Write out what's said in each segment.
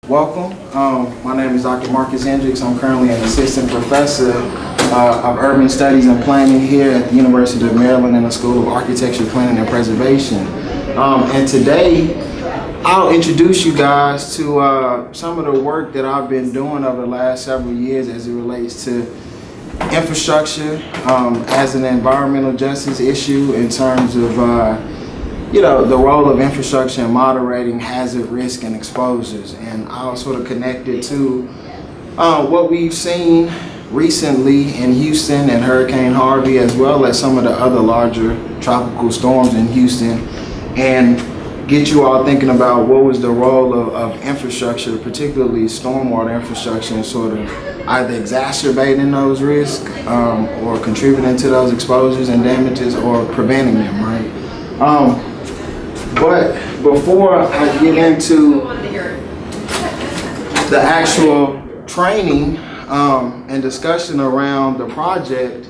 Welcome. My name is Dr. Marcus Hendricks. I'm currently an assistant professor of urban studies and planning here at the University of Maryland in the School of Architecture, Planning, and Preservation. And today, I'll introduce you guys to some of the work that I've been doing over the last several years as it relates to infrastructure as an environmental justice issue in terms of the role of infrastructure in moderating hazard, risk, and exposures. And I'll sort of connect it to what we've seen recently in Houston and Hurricane Harvey, as well as some of the other larger tropical storms in Houston, and get you all thinking about what was the role of infrastructure, particularly stormwater infrastructure, in sort of either exacerbating those risks or contributing to those exposures and damages or preventing them, right? But before I get into the actual training and discussion around the project,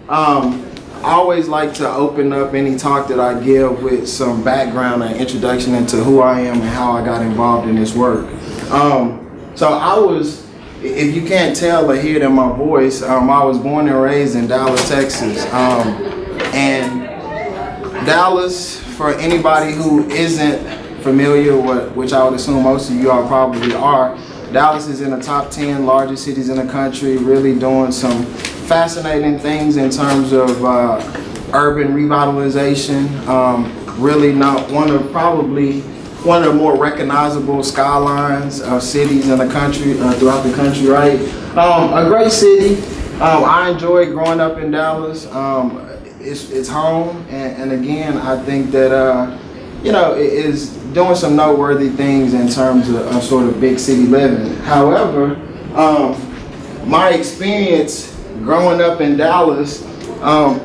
I always like to open up any talk that I give with some background and introduction into who I am and how I got involved in this work. So I was, if you can't tell or hear it in my voice, I was born and raised in Dallas, Texas. And Dallas, for anybody who isn't familiar with, which I would assume most of you all probably are, Dallas is in the top 10 largest cities in the country, really doing some fascinating things in terms of urban revitalization. Really not probably one of the more recognizable skylines of cities in the country, throughout the country, right? A great city. I enjoyed growing up in Dallas. It's home, and again, I think that it is doing some noteworthy things in terms of sort of big city living. However, my experience growing up in Dallas,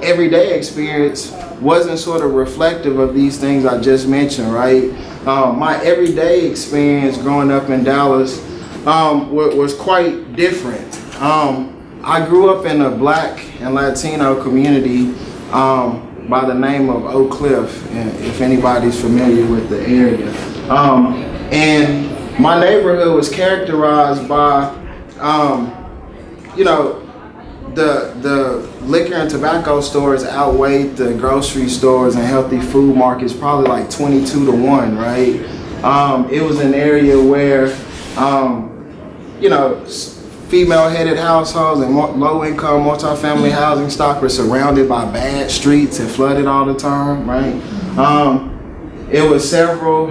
everyday experience, wasn't sort of reflective of these things I just mentioned, right? My everyday experience growing up in Dallas was quite different. I grew up in a Black and Latino community by the name of Oak Cliff, if anybody's familiar with the area. And my neighborhood was characterized by, the liquor and tobacco stores outweighed the grocery stores and healthy food markets, probably like 22-1, right? It was an area where, female-headed households and low-income multifamily housing stock were surrounded by bad streets and flooded all the time, right? It was several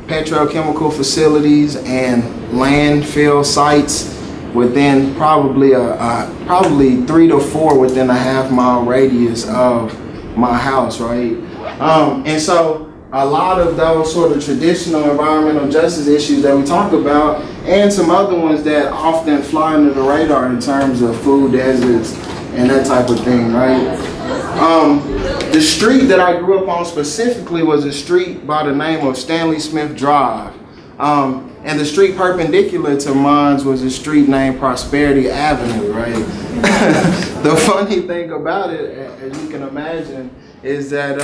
petrochemical facilities and landfill sites within probably 3 to 4 within a half-mile radius of my house, right? And so a lot of those sort of traditional environmental justice issues that we talk about, and some other ones that often fly under the radar in terms of food deserts and that type of thing, right? The street that I grew up on specifically was a street by the name of Stanley Smith Drive. And the street perpendicular to mine was a street named Prosperity Avenue, right? The funny thing about it, as you can imagine, is that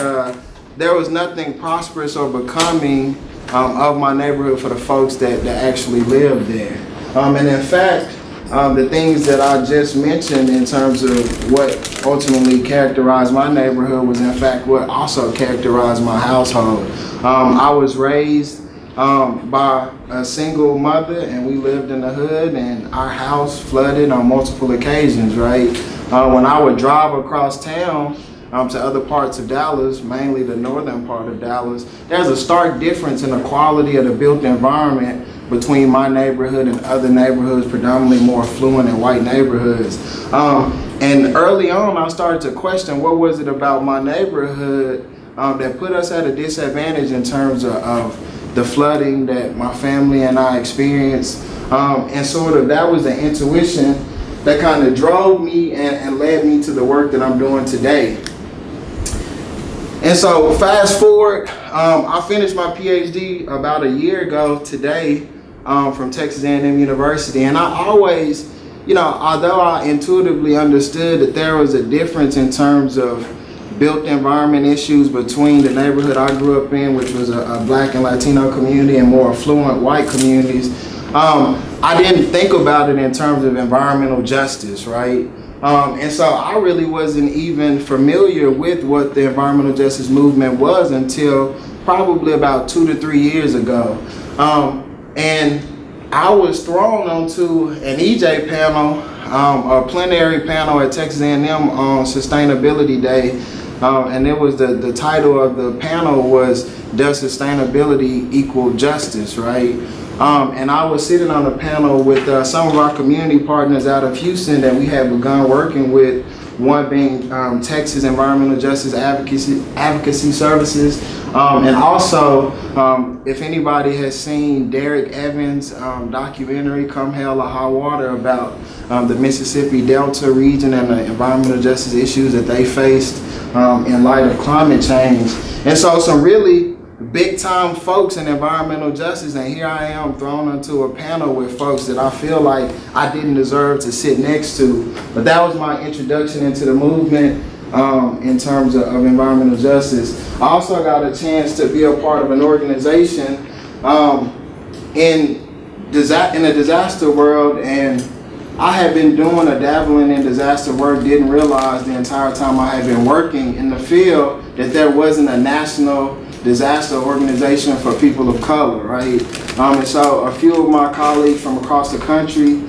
there was nothing prosperous or becoming of my neighborhood for the folks that actually lived there. And in fact, the things that I just mentioned in terms of what ultimately characterized my neighborhood was in fact what also characterized my household. I was raised by a single mother, and we lived in the hood, and our house flooded on multiple occasions, right? When I would drive across town to other parts of Dallas, mainly the northern part of Dallas, there's a stark difference in the quality of the built environment between my neighborhood and other neighborhoods, predominantly more affluent and white neighborhoods. And early on, I started to question what was it about my neighborhood that put us at a disadvantage in terms of the flooding that my family and I experienced. And sort of that was the intuition that kind of drove me and led me to the work that I'm doing today. And so fast forward, I finished my PhD about a year ago today from Texas A&M University. And I always, although I intuitively understood that there was a difference in terms of built environment issues between the neighborhood I grew up in, which was a Black and Latino community, and more affluent white communities. I didn't think about it in terms of environmental justice, right? And so I really wasn't even familiar with what the environmental justice movement was until probably about 2 to 3 years ago. And I was thrown onto an EJ panel, a plenary panel at Texas A&M on Sustainability Day. And it was the title of the panel was, "Does Sustainability Equal Justice?" Right? And I was sitting on a panel with some of our community partners out of Houston that we had begun working with, one being Texas Environmental Justice Advocacy Services. And also, if anybody has seen Derek Evans' documentary, Come Hell or High Water, about the Mississippi Delta region and the environmental justice issues that they faced in light of climate change. And so some really big time folks in environmental justice, and here I am thrown into a panel with folks that I feel like I didn't deserve to sit next to. But that was my introduction into the movement in terms of environmental justice. I also got a chance to be a part of an organization in the disaster world, and I had been doing a dabbling in disaster work, didn't realize the entire time I had been working in the field that there wasn't a national disaster organization for people of color, right? And so a few of my colleagues from across the country,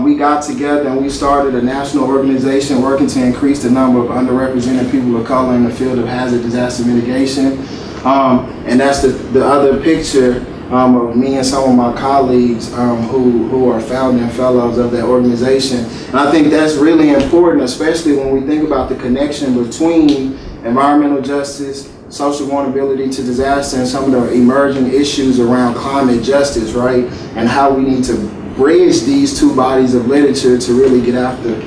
we got together and we started a national organization working to increase the number of underrepresented people of color in the field of hazard disaster mitigation. And that's the other picture of me and some of my colleagues who are founding fellows of that organization. And I think that's really important, especially when we think about the connection between environmental justice, social vulnerability to disaster, and some of the emerging issues around climate justice, right? And how we need to bridge these two bodies of literature to really get after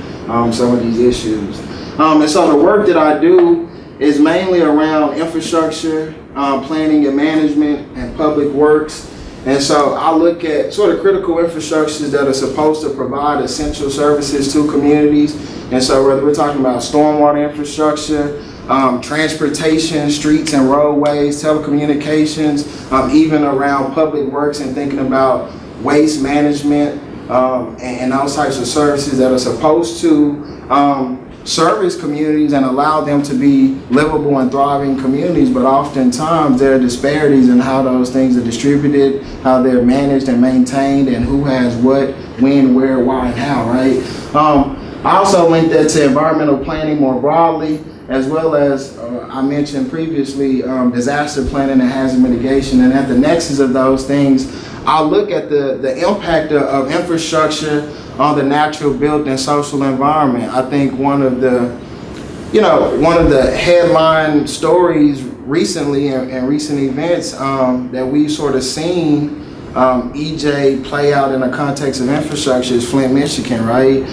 some of these issues. And so the work that I do is mainly around infrastructure, planning and management, and public works. And so I look at sort of critical infrastructures that are supposed to provide essential services to communities. And so whether we're talking about stormwater infrastructure, transportation, streets and roadways, telecommunications, even around public works and thinking about waste management and those types of services that are supposed to service communities and allow them to be livable and thriving communities, but oftentimes there are disparities in how those things are distributed, how they're managed and maintained, and who has what, when, where, why, and how, right? I also link that to environmental planning more broadly, as well as I mentioned previously, disaster planning and hazard mitigation. And at the nexus of those things, I'll look at the impact of infrastructure on the natural, built, and social environment. I think one of the headline stories recently in recent events that we've sort of seen EJ play out in the context of infrastructure is Flint, Michigan, right?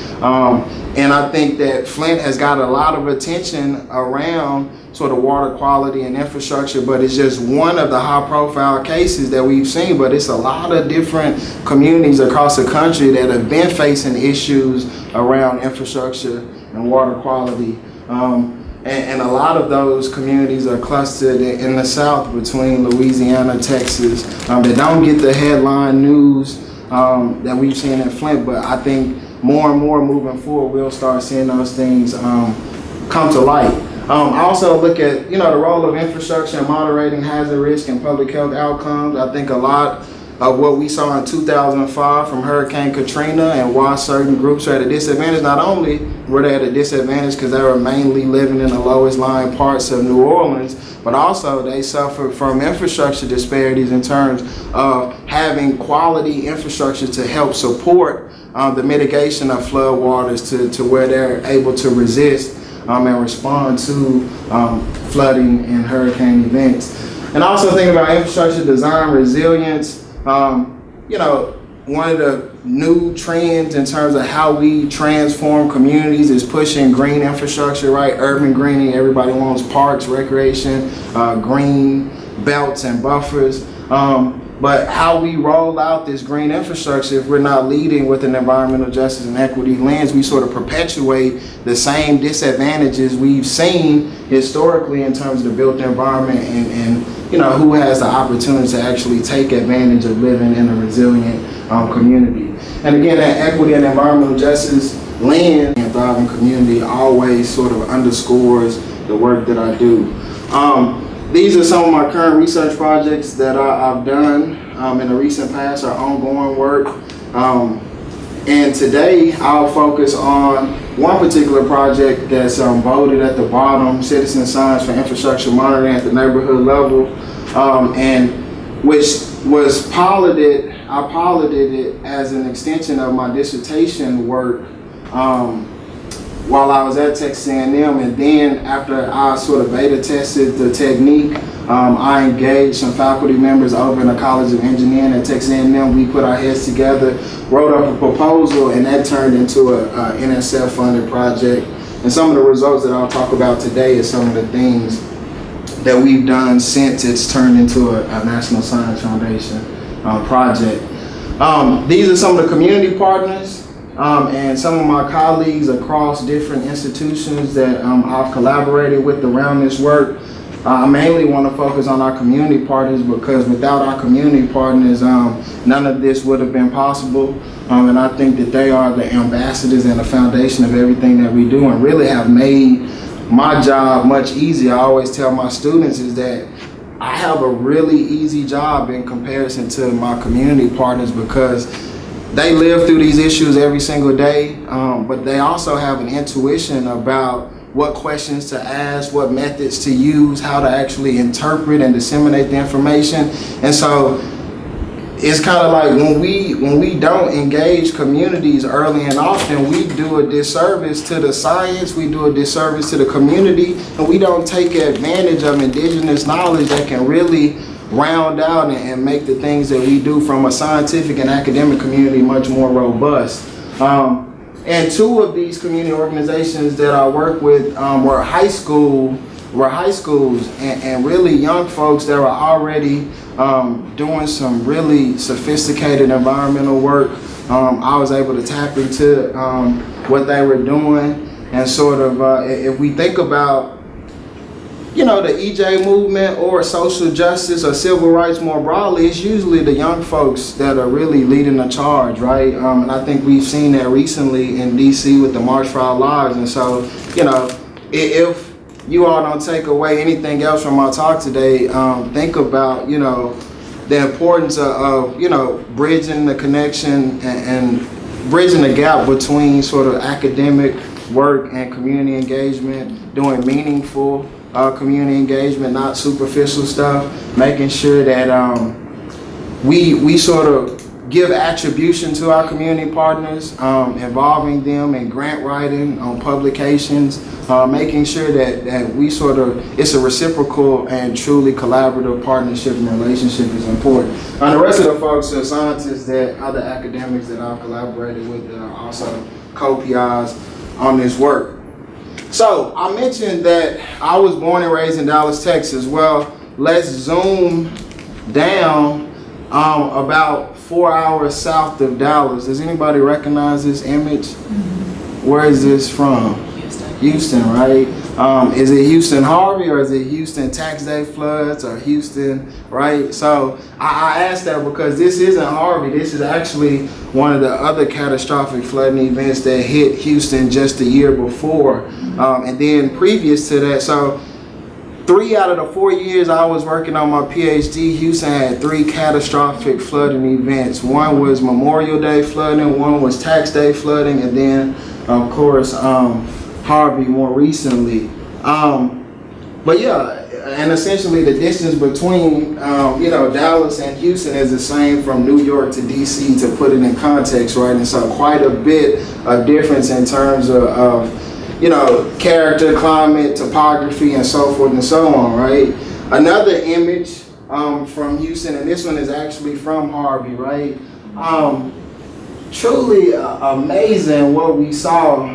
And I think that Flint has got a lot of attention around sort of water quality and infrastructure, but it's just one of the high profile cases that we've seen. But it's a lot of different communities across the country that have been facing issues around infrastructure and water quality. And a lot of those communities are clustered in the South between Louisiana, Texas, that don't get the headline news that we've seen in Flint. But I think more and more moving forward, we'll start seeing those things come to light. I also look at, the role of infrastructure in moderating hazard risk and public health outcomes. I think a lot of what we saw in 2005 from Hurricane Katrina and why certain groups are at a disadvantage. Not only were they at a disadvantage because they were mainly living in the lowest lying parts of New Orleans, but also they suffered from infrastructure disparities in terms of having quality infrastructure to help support the mitigation of flood waters to where they're able to resist and respond to flooding and hurricane events. And also think about infrastructure design resilience. One of the new trends in terms of how we transform communities is pushing green infrastructure, right? Urban greening, everybody wants parks, recreation, green belts and buffers. But how we roll out this green infrastructure, if we're not leading with an environmental justice and equity lens, we sort of perpetuate the same disadvantages we've seen historically in terms of the built environment and who has the opportunity to actually take advantage of living in a resilient community. And again, that equity and environmental justice lens and thriving community always sort of underscores the work that I do. These are some of my current research projects that I've done in the recent past, or ongoing work. And today I'll focus on one particular project that's voted at the bottom, citizen science for infrastructure monitoring at the neighborhood level, and which was piloted, I piloted it as an extension of my dissertation work while I was at Texas A&M, and then after I sort of beta tested the technique, I engaged some faculty members over in the College of Engineering at Texas A&M. We put our heads together, wrote up a proposal, and that turned into a NSF funded project. And some of the results that I'll talk about today is some of the things that we've done since it's turned into a National Science Foundation project. These are some of the community partners and some of my colleagues across different institutions that I've collaborated with around this work. I mainly want to focus on our community partners, because without our community partners, none of this would have been possible. And I think that they are the ambassadors and the foundation of everything that we do, and really have made my job much easier. I always tell my students is that I have a really easy job in comparison to my community partners, because they live through these issues every single day, but they also have an intuition about what questions to ask, what methods to use, how to actually interpret and disseminate the information. And so it's kind of like when we don't engage communities early and often, we do a disservice to the science, we do a disservice to the community, and we don't take advantage of indigenous knowledge that can really round out and make the things that we do from a scientific and academic community much more robust. And two of these community organizations that I work with were high schools and really young folks that were already doing some really sophisticated environmental work. I was able to tap into what they were doing, and sort of if we think about the EJ movement or social justice or civil rights more broadly, it's usually the young folks that are really leading the charge, right? And I think we've seen that recently in DC with the March for Our Lives. And so, if you all don't take away anything else from my talk today, think about, the importance of bridging the connection and bridging the gap between sort of academic work and community engagement, doing meaningful community engagement, not superficial stuff, making sure that we sort of give attribution to our community partners, involving them in grant writing on publications, making sure that we sort of, it's a reciprocal and truly collaborative partnership and relationship is important. And the rest of the folks are scientists, that other academics that I've collaborated with that are also co-PIs on this work. So I mentioned that I was born and raised in Dallas, Texas. Well, let's zoom down about 4 hours south of Dallas. Does anybody recognize this image? Mm-hmm. Where is this from? Houston, right? Is it Houston Harvey, or is it Houston tax day floods, or Houston, right? So I asked that because this isn't Harvey. This is actually one of the other catastrophic flooding events that hit Houston just a year before. And then previous to that, so 3 out of the 4 years I was working on my PhD, Houston had 3 catastrophic flooding events. One was Memorial Day flooding, one was tax day flooding, and then of course Harvey more recently. But yeah, and essentially the distance between Dallas and Houston is the same from New York to DC, to put it in context, right? And so quite a bit of difference in terms of character, climate, topography, and so forth and so on, right? Another image from Houston, and this one is actually from Harvey, right? Truly amazing what we saw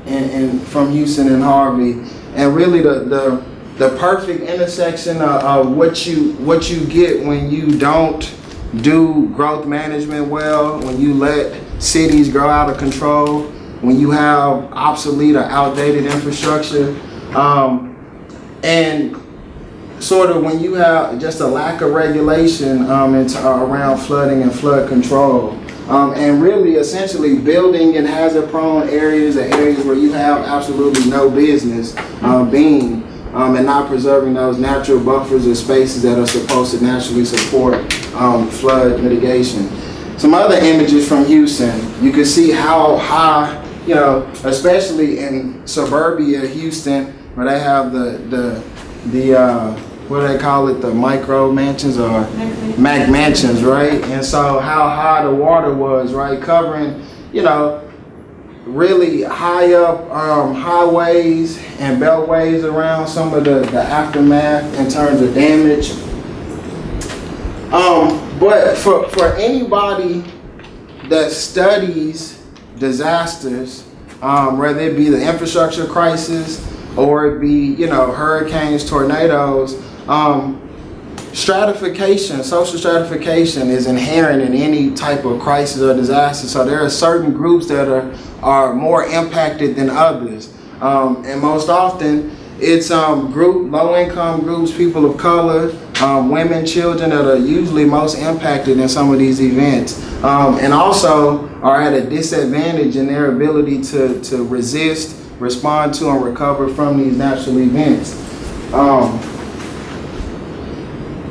and from Houston and Harvey. And really the the perfect intersection of what you get when you don't do growth management well, when you let cities grow out of control, when you have obsolete or outdated infrastructure, and sort of when you have just a lack of regulation around flooding and flood control. And really essentially building in hazard prone areas or areas where you have absolutely no business being, and not preserving those natural buffers or spaces that are supposed to naturally support flood mitigation. Some other images from Houston, you can see how high, you know, especially in suburbia Houston, where they have the what do they call it, the micro mansions or Mac mansions, right? And so how high the water was, right, covering, you know, really high up highways and beltways around some of the aftermath in terms of damage. But for anybody that studies disasters, whether it be the infrastructure crisis or it be, you know, hurricanes, tornadoes, stratification, social stratification is inherent in any type of crisis or disaster. So there are certain groups that are more impacted than others. And most often it's low-income groups, people of color, women, children that are usually most impacted in some of these events, and also are at a disadvantage in their ability to resist, respond to, and recover from these natural events.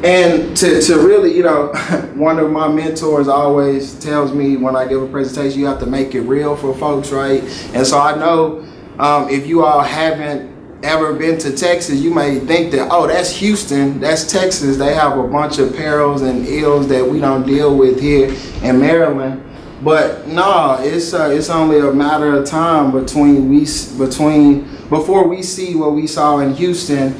And to really, you know, one of my mentors always tells me when I give a presentation, you have to make it real for folks, right? And so I know if you all haven't ever been to Texas, you may think that, oh, that's Houston, that's Texas. They have a bunch of perils and ills that we don't deal with here in Maryland. But no, it's only a matter of time before we see what we saw in Houston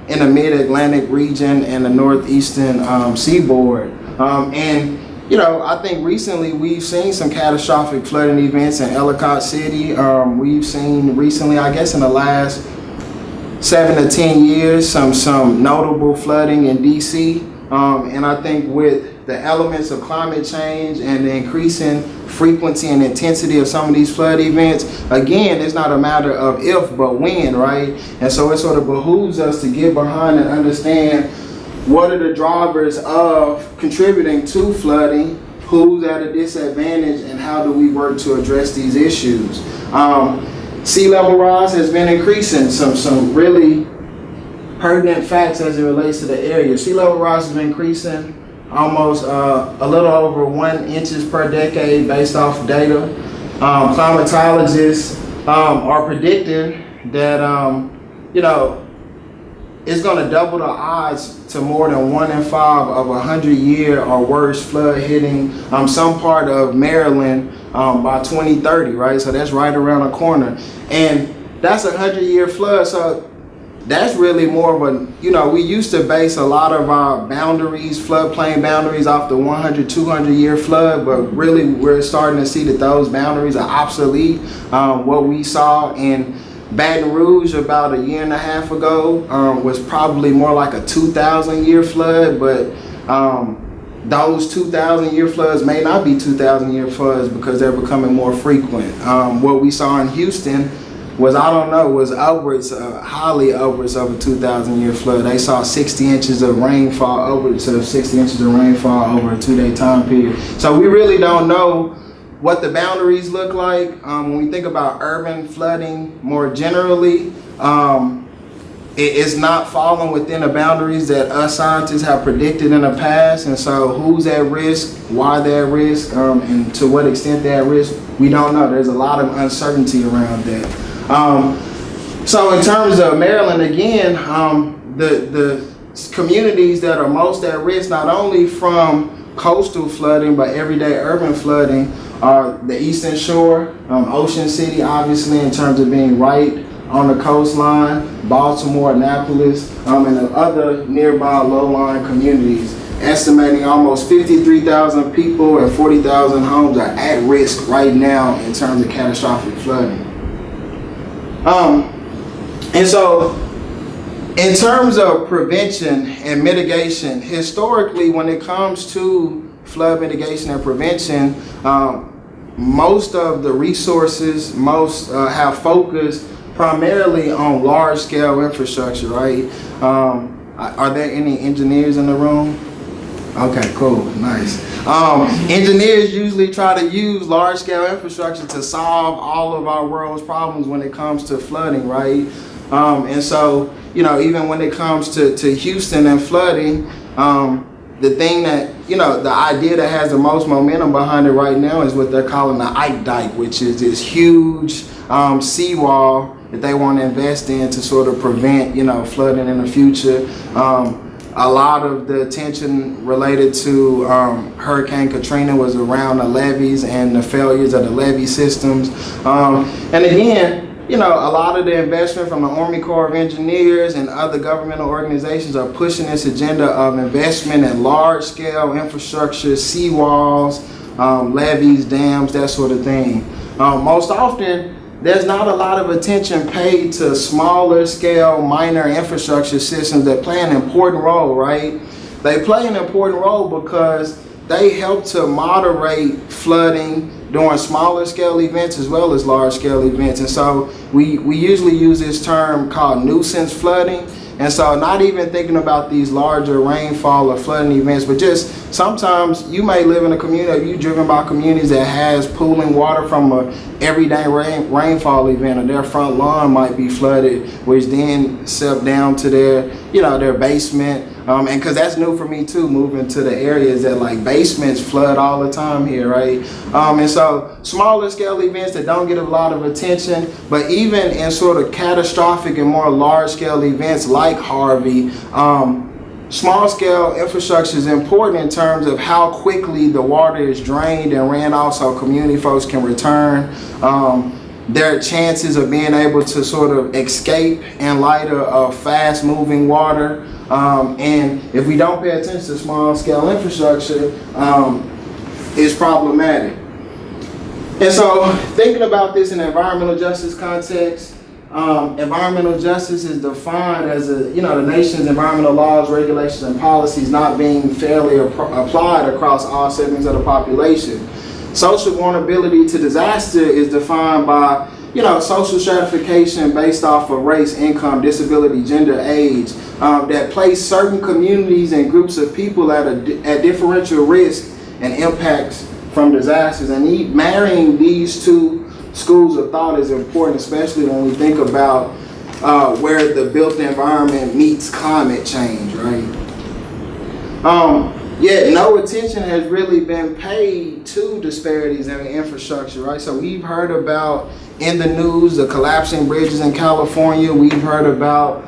in the mid-Atlantic region and the northeastern seaboard. And you know, I think recently we've seen some catastrophic flooding events in Ellicott City. We've seen recently, I guess in the last 7 to 10 years, some notable flooding in DC. And I think with the elements of climate change and the increasing frequency and intensity of some of these flood events, again, it's not a matter of if, but when, right? And so it sort of behooves us to get behind and understand what are the drivers of contributing to flooding, who's at a disadvantage, and how do we work to address these issues. Sea level rise has been increasing, some really pertinent facts as it relates to the area. Sea level rise has been increasing almost a little over 1 inches per decade based off data. Climatologists are predicting that, you know, it's going to double the odds to more than 1 in 5 of 100-year or worse flood hitting some part of Maryland by 2030, right? So that's right around the corner. And that's a 100-year flood. So that's really more of a, you know, we used to base a lot of our boundaries, floodplain boundaries, off the 100, 200-year flood, but really we're starting to see that those boundaries are obsolete. What we saw in Baton Rouge about a year and a half ago was probably more like a 2,000-year flood, but those 2,000-year floods may not be 2,000-year floods because they're becoming more frequent. What we saw in Houston was, I don't know, was highly upwards of a 2,000-year flood. They saw 60 inches of rainfall, upwards of 60 inches of rainfall over a 2-day time period. So we really don't know what the boundaries look like. When we think about urban flooding more generally, it's not falling within the boundaries that us scientists have predicted in the past. And so who's at risk, why they're at risk, and to what extent they're at risk, we don't know. There's a lot of uncertainty around that. So in terms of Maryland, again, the communities that are most at risk, not only from coastal flooding, but everyday urban flooding, are the Eastern Shore, Ocean City, obviously, in terms of being right on the coastline, Baltimore, Annapolis, and the other nearby low-lying communities. Estimating almost 53,000 people and 40,000 homes are at risk right now in terms of catastrophic flooding. And so In terms of prevention and mitigation, historically, when it comes to flood mitigation and prevention, most of the resources, have focused primarily on large-scale infrastructure, right? Are there any engineers in the room? Okay, cool, nice. Engineers usually try to use large-scale infrastructure to solve all of our world's problems when it comes to flooding, right? And so, even when it comes to Houston and flooding, the thing that, the idea that has the most momentum behind it right now is what they're calling the Ike Dike, which is this huge seawall that they want to invest in to sort of prevent, flooding in the future. A lot of the attention related to Hurricane Katrina was around the levees and the failures of the levee systems. And again, a lot of the investment from the Army Corps of Engineers and other governmental organizations are pushing this agenda of investment in large-scale infrastructure, seawalls, levees, dams, that sort of thing. Most often, there's not a lot of attention paid to smaller scale, minor infrastructure systems that play an important role, right? They play an important role because they help to moderate flooding during smaller scale events as well as large scale events. And so we usually use this term called nuisance flooding. And so not even thinking about these larger rainfall or flooding events, but just sometimes you may live in a community, you're driven by communities that has pooling water from a everyday rainfall event, or their front lawn might be flooded, which then seep down to their, their basement. And because that's new for me too, moving to the areas that like basements flood all the time here, right? And so smaller scale events that don't get a lot of attention, but even in sort of catastrophic and more large scale events like Harvey, small scale infrastructure is important in terms of how quickly the water is drained and ran off so community folks can return. Their chances of being able to sort of escape in light of fast moving water. And if we don't pay attention to small scale infrastructure, it's problematic. And so thinking about this in an environmental justice context, environmental justice is defined as the nation's environmental laws, regulations, and policies not being fairly applied across all segments of the population. Social vulnerability to disaster is defined by, social stratification based off of race, income, disability, gender, age, that place certain communities and groups of people at differential risk and impacts from disasters. And marrying these two schools of thought is important, especially when we think about where the built environment meets climate change, right? Yet no attention has really been paid to disparities in infrastructure, right? So we've heard about in the news the collapsing bridges in California. We've heard about,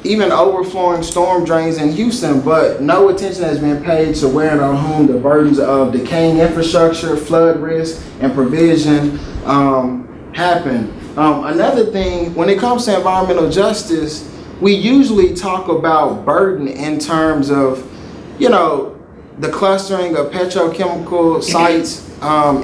even overflowing storm drains in Houston, but no attention has been paid to where and on whom the burdens of decaying infrastructure, flood risk, and provision happen. Another thing, when it comes to environmental justice, we usually talk about burden in terms of the clustering of petrochemical sites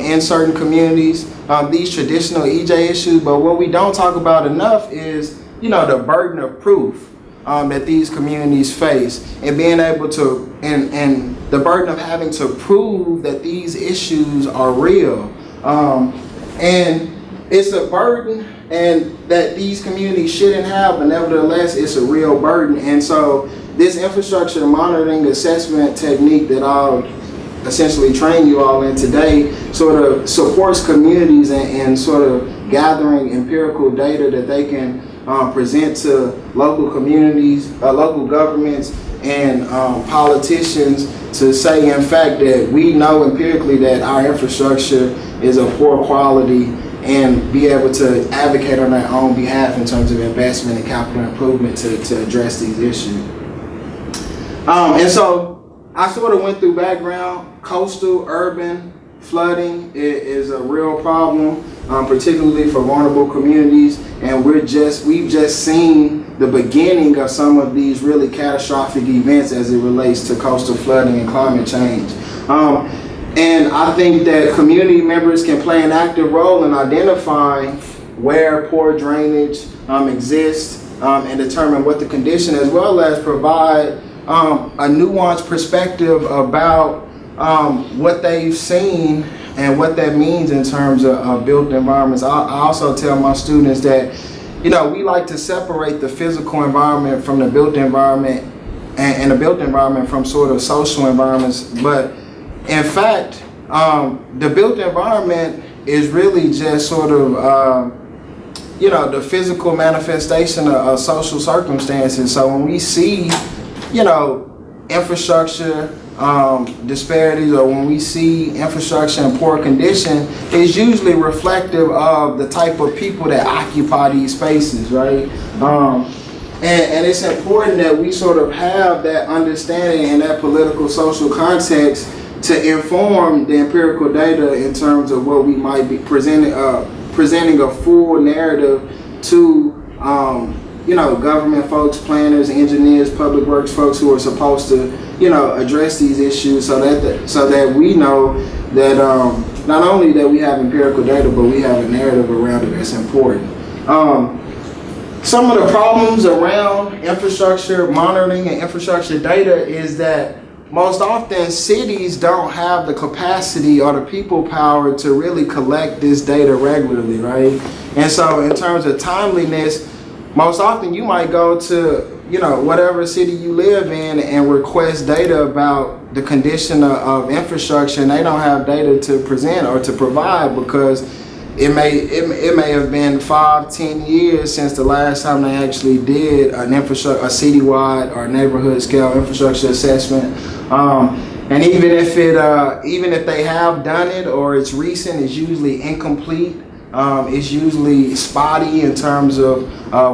in certain communities, these traditional EJ issues, but what we don't talk about enough is, the burden of proof that these communities face, and being able to, and the burden of having to prove that these issues are real. And it's a burden and that these communities shouldn't have, but nevertheless, it's a real burden. And so this infrastructure monitoring assessment technique that I'll essentially train you all in today sort of supports communities and sort of gathering empirical data that they can present to local communities, local governments, and politicians to say, in fact, that we know empirically that our infrastructure is of poor quality, and be able to advocate on their own behalf in terms of investment and capital improvement to address these issues. And so I sort of went through background. Coastal, urban flooding is a real problem, particularly for vulnerable communities, and we've just seen the beginning of some of these really catastrophic events as it relates to coastal flooding and climate change. And I think that community members can play an active role in identifying where poor drainage exists, and determine what the condition, as well as provide a nuanced perspective about what they've seen and what that means in terms of built environments. I also tell my students that, you know, we like to separate the physical environment from the built environment, and the built environment from sort of social environments. But in fact, the built environment is really just sort of, you know, the physical manifestation of social circumstances. So when we see, you know, infrastructure disparities, or when we see infrastructure in poor condition, it's usually reflective of the type of people that occupy these spaces, right? And it's important that we sort of have that understanding and that political social context to inform the empirical data in terms of what we might be presenting a full narrative to you know, government folks, planners, engineers, public works folks who are supposed to, you know, address these issues, so that we know that not only that we have empirical data, but we have a narrative around it that's important. Some of the problems around infrastructure monitoring and infrastructure data is that most often cities don't have the capacity or the people power to really collect this data regularly, right? And so in terms of timeliness, most often you might go to, you know, whatever city you live in and request data about the condition of infrastructure, and they don't have data to present or to provide because it may have been 5-10 years since the last time they actually did a citywide or neighborhood scale infrastructure assessment. And even if they have done it or it's recent, it's usually incomplete. It's usually spotty in terms of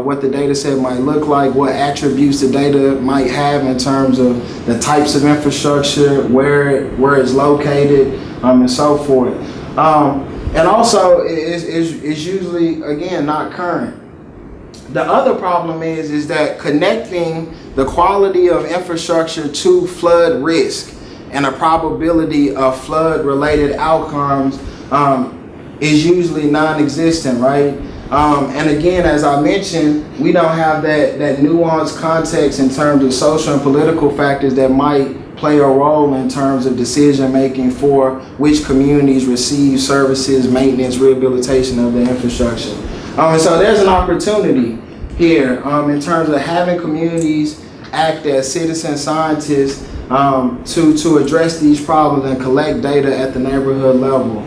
what the data set might look like, what attributes the data might have in terms of the types of infrastructure, where it's located, and so forth. And also, it's usually, again, not current. The other problem is that connecting the quality of infrastructure to flood risk and a probability of flood-related outcomes is usually non-existent, right? And again, as I mentioned, we don't have that nuanced context in terms of social and political factors that might play a role in terms of decision making for which communities receive services, maintenance, rehabilitation of the infrastructure. And so there's an opportunity here in terms of having communities act as citizen scientists to address these problems and collect data at the neighborhood level,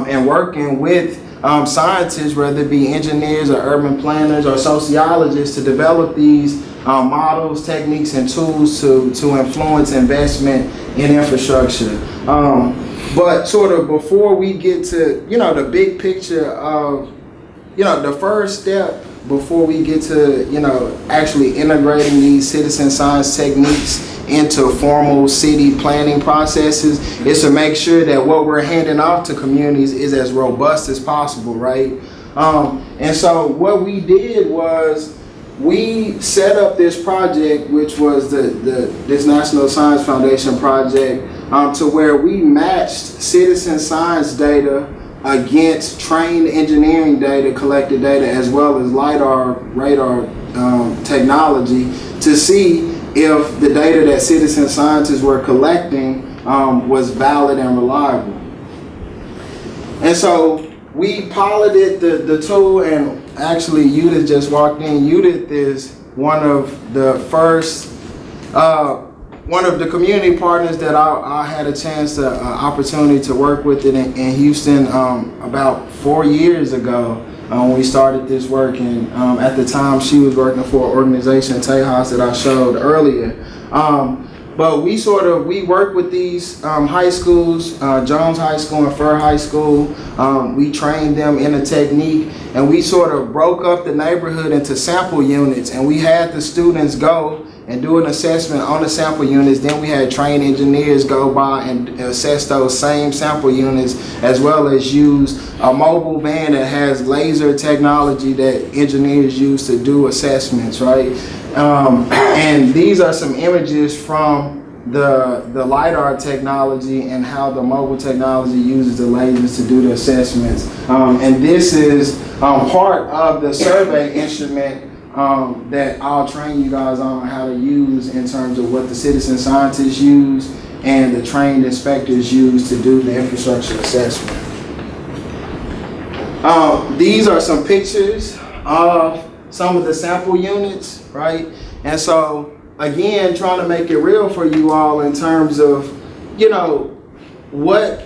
and working with scientists, whether it be engineers or urban planners or sociologists, to develop these models, techniques, and tools to influence investment in infrastructure. But sort of before we get to, you know, the big picture of, you know, the first step before we get to, you know, actually integrating these citizen science techniques into formal city planning processes is to make sure that what we're handing off to communities is as robust as possible, right? And so what we did was we set up this project, which was this National Science Foundation project, to where we matched citizen science data against trained engineering data, collected data, as well as LiDAR, radar technology, to see if the data that citizen scientists were collecting was valid and reliable. And so we piloted the tool, and actually Judith just walked in. Judith is one of the first, one of the community partners that I had a chance, opportunity to work with in Houston about 4 years ago. When we started this work, and at the time she was working for an organization, Tejas, that I showed earlier. But we work with these high schools, Jones High School and Fur High School. We trained them in a technique, and we sort of broke up the neighborhood into sample units, and we had the students go and do an assessment on the sample units. Then we had trained engineers go by and assess those same sample units, as well as use a mobile van that has laser technology that engineers use to do assessments, right? And these are some images from the LiDAR technology and how the mobile technology uses the lasers to do the assessments. And this is part of the survey instrument that I'll train you guys on how to use in terms of what the citizen scientists use and the trained inspectors use to do the infrastructure assessment. These are some pictures of some of the sample units, right? And so again, trying to make it real for you all in terms of, you know, what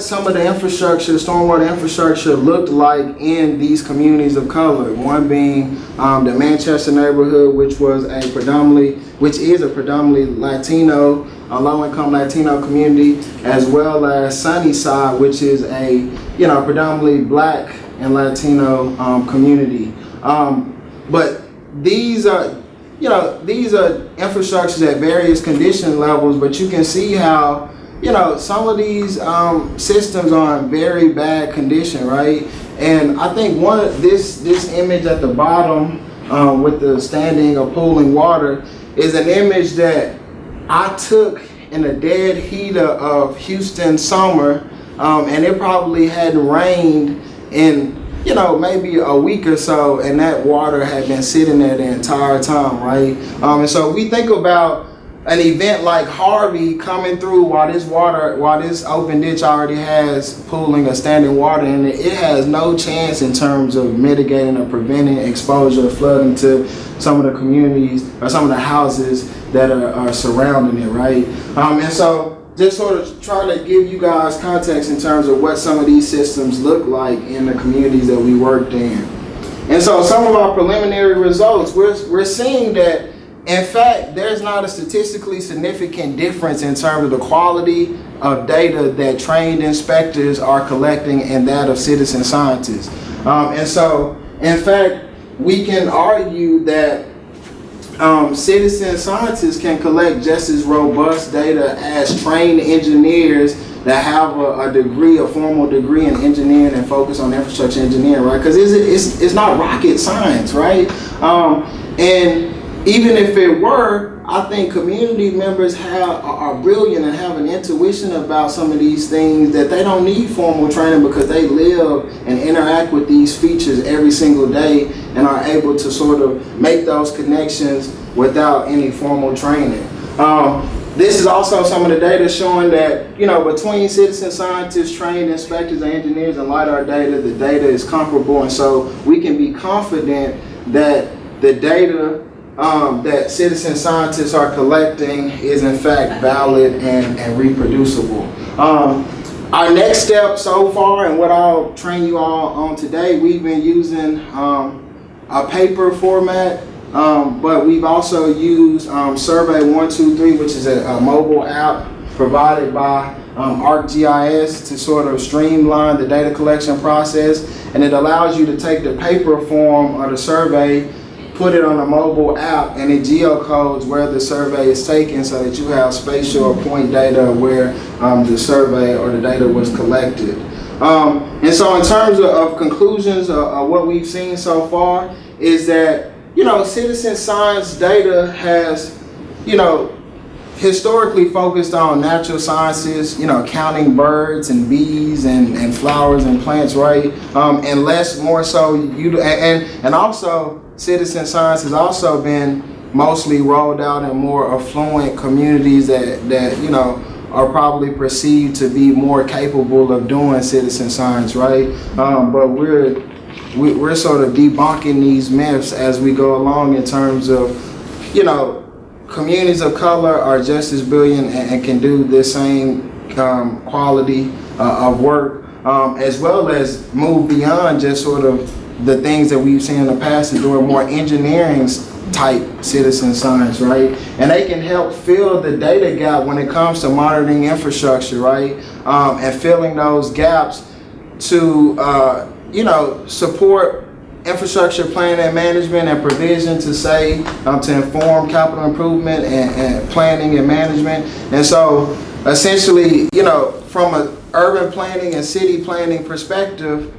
some of the infrastructure, stormwater infrastructure looked like in these communities of color. One being the Manchester neighborhood, which is a predominantly Latino, a low-income Latino community, as well as Sunnyside, which is a, you know, predominantly Black and Latino community. But these are, you know, these are infrastructures at various condition levels, but you can see how, you know, some of these systems are in very bad condition, right? And I think this image at the bottom with the standing or pooling water is an image that I took in the dead heat of Houston summer, and it probably hadn't rained in, you know, maybe a week or so, and that water had been sitting there the entire time, right? And so we think about an event like Harvey coming through while this open ditch already has pooling or standing water in it, it has no chance in terms of mitigating or preventing exposure or flooding to some of the communities or some of the houses that are surrounding it, right? And so just sort of try to give you guys context in terms of what some of these systems look like in the communities that we worked in. And so some of our preliminary results, we're seeing that in fact, there's not a statistically significant difference in terms of the quality of data that trained inspectors are collecting and that of citizen scientists. And so, in fact, we can argue that citizen scientists can collect just as robust data as trained engineers that have a formal degree in engineering and focus on infrastructure engineering, right? Because it's not rocket science, right? And even if it were, I think community members are brilliant and have an intuition about some of these things that they don't need formal training because they live and interact with these features every single day and are able to sort of make those connections without any formal training. This is also some of the data showing that, you know, between citizen scientists, trained inspectors, and engineers and LiDAR data, the data is comparable, and so we can be confident that the data that citizen scientists are collecting is in fact valid and reproducible. Our next step so far, and what I'll train you all on today, we've been using a paper format, but we've also used Survey 123, which is a mobile app provided by ArcGIS to sort of streamline the data collection process, and it allows you to take the paper form of the survey, put it on a mobile app, and it geocodes where the survey is taken so that you have spatial or point data where the survey or the data was collected. And so in terms of conclusions of what we've seen so far is that, you know, citizen science data has, you know, historically focused on natural sciences, you know, counting birds and bees and flowers and plants, right? And more so, and also citizen science has also been mostly rolled out in more affluent communities that you know, are probably perceived to be more capable of doing citizen science, right? But we're sort of debunking these myths as we go along in terms of, you know, communities of color are just as brilliant and can do the same quality of work, as well as move beyond just sort of the things that we've seen in the past and doing more engineering type citizen science, right? And they can help fill the data gap when it comes to monitoring infrastructure, right? And filling those gaps to, you know, support infrastructure planning and management and provision to say, to inform capital improvement and planning and management. And so essentially, you know, from an urban planning and city planning perspective,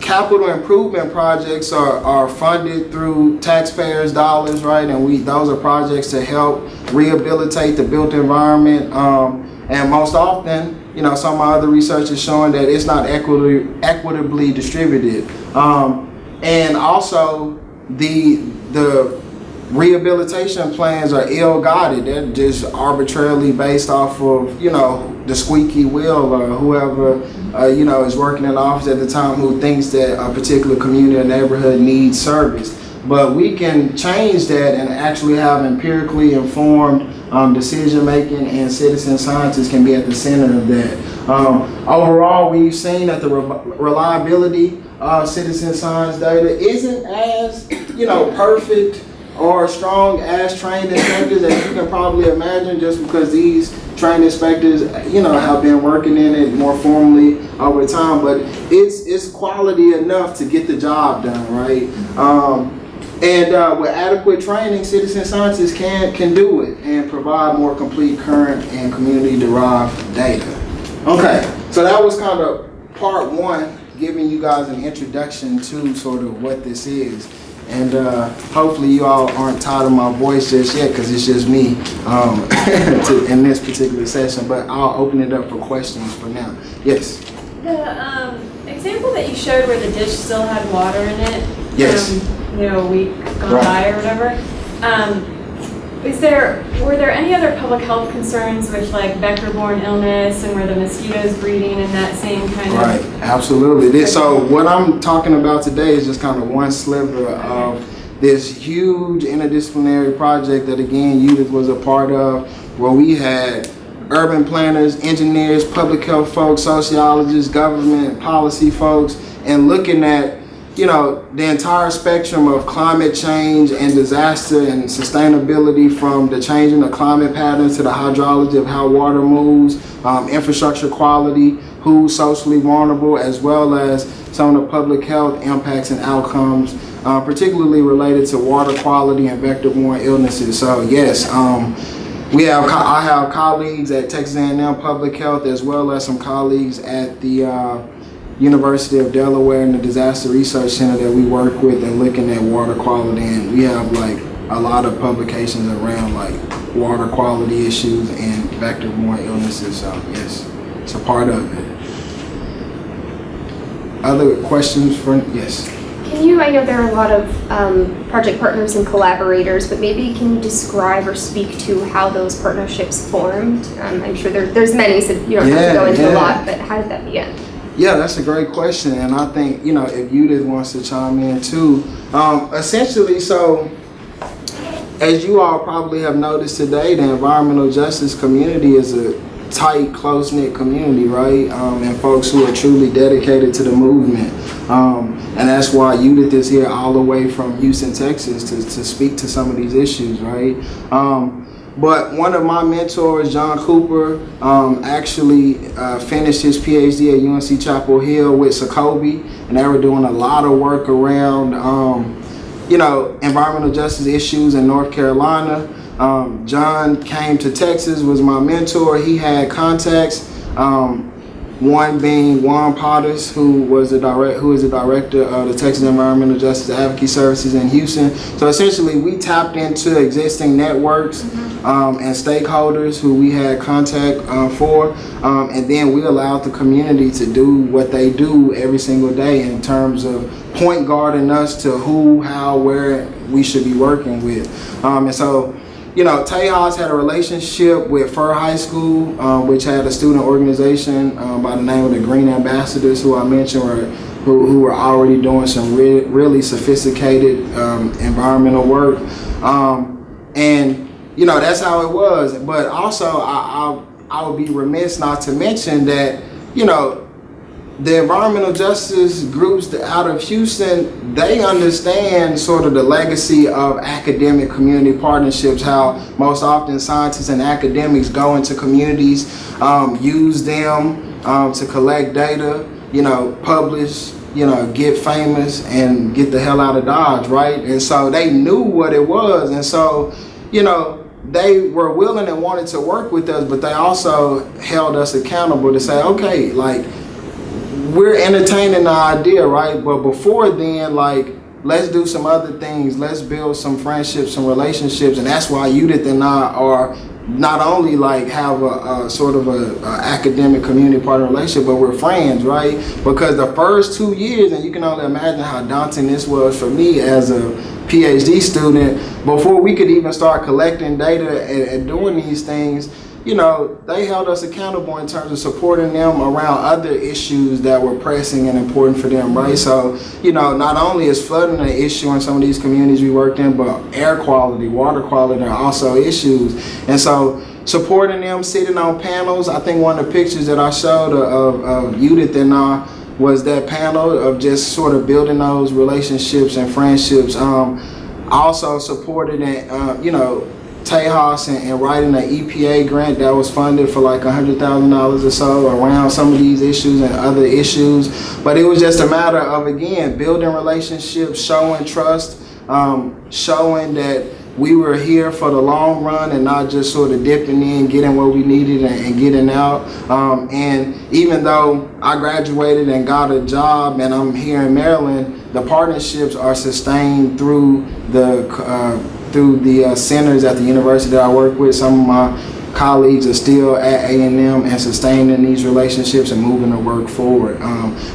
capital improvement projects are funded through taxpayers' dollars, right? And those are projects to help rehabilitate the built environment. And most often, you know, some of my other research is showing that it's not equitably distributed. And also, the rehabilitation plans are ill-guided. They're just arbitrarily based off of, you know, the squeaky wheel or whoever, you know, is working in office at the time who thinks that a particular community or neighborhood needs service. But we can change that and actually have empirically informed decision making, and citizen scientists can be at the center of that. Overall, we've seen that the reliability of citizen science data isn't as, you know, perfect or strong as trained inspectors as you can probably imagine, just because these trained inspectors, you know, have been working in it more formally over time. But it's quality enough to get the job done, right? And with adequate training, citizen scientists can do it and provide more complete current and community-derived data. Okay, so that was kind of part one, giving you guys an introduction to sort of what this is. And hopefully you all aren't tired of my voice just yet, because it's just me in this particular session. But I'll open it up for questions for now. Yes? The example that you showed where the dish still had water in it, yes. You know, a week gone by or whatever. Were there any other public health concerns with like vector-borne illness and were the mosquitoes breeding in that same kind of? Right, absolutely. So what I'm talking about today is just kind of one sliver of this huge interdisciplinary project that, again, UDIT was a part of, where we had urban planners, engineers, public health folks, sociologists, government policy folks, and looking at, you know, the entire spectrum of climate change and disaster and sustainability, from the changing of climate patterns to the hydrology of how water moves, infrastructure quality, who's socially vulnerable, as well as some of the public health impacts and outcomes, particularly related to water quality and vector-borne illnesses. So yes, I have colleagues at Texas A&M Public Health, as well as some colleagues at the University of Delaware and the Disaster Research Center that we work with and looking at water quality. And we have like a lot of publications around like water quality issues and vector-borne illnesses. So yes, it's a part of it. Other questions for, yes? Can you, I know there are a lot of project partners and collaborators, but maybe can you describe or speak to how those partnerships formed? I'm sure there's many, so you don't have to go into a lot, but how did that begin? Yeah, that's a great question, and I think, you know, if Judith wants to chime in too. Essentially, so as you all probably have noticed today, the environmental justice community is a tight, close-knit community, right? And folks who are truly dedicated to the movement. And that's why Judith is here all the way from Houston, Texas to speak to some of these issues, right? But one of my mentors, John Cooper, actually finished his PhD at UNC Chapel Hill with Socobe, and they were doing a lot of work around, you know, environmental justice issues in North Carolina. John came to Texas, was my mentor. He had contacts, one being Juan Pottis, who is the director of the Texas Environmental Justice Advocacy Services in Houston. So essentially, we tapped into existing networks and stakeholders who we had contact for, and then we allowed the community to do what they do every single day in terms of point guarding us to who, how, where we should be working with. And so, you know, Tejas had a relationship with Fur High School, which had a student organization by the name of the Green Ambassadors, who I mentioned, who were already doing some really sophisticated environmental work. And, you know, that's how it was. But also, I would be remiss not to mention that, you know, the environmental justice groups out of Houston, they understand sort of the legacy of academic community partnerships, how most often scientists and academics go into communities, use them to collect data, you know, publish, you know, get famous and get the hell out of Dodge, right? And so they knew what it was. And so, you know, they were willing and wanted to work with us, but they also held us accountable to say, okay, like, we're entertaining the idea, right? But before then, like, let's do some other things. Let's build some friendships, some relationships. And that's why Judith and I are not only like have a sort of a academic community partner relationship, but we're friends, right? Because the first 2 years, and you can only imagine how daunting this was for me as a PhD student, before we could even start collecting data and doing these things, you know, they held us accountable in terms of supporting them around other issues that were pressing and important for them, right? So, you know, not only is flooding an issue in some of these communities we worked in, but air quality, water quality are also issues. And so supporting them, sitting on panels, I think one of the pictures that I showed of Judith and I was that panel of just sort of building those relationships and friendships. Also supported and, you know, Tejas and writing an EPA grant that was funded for like $100,000 or so around some of these issues and other issues. But it was just a matter of, again, building relationships, showing trust, showing that we were here for the long run and not just sort of dipping in, getting what we needed and getting out. And even though I graduated and got a job and I'm here in Maryland, the partnerships are sustained through the centers at the university that I work with. Some of my colleagues are still at A&M and sustaining these relationships and moving the work forward.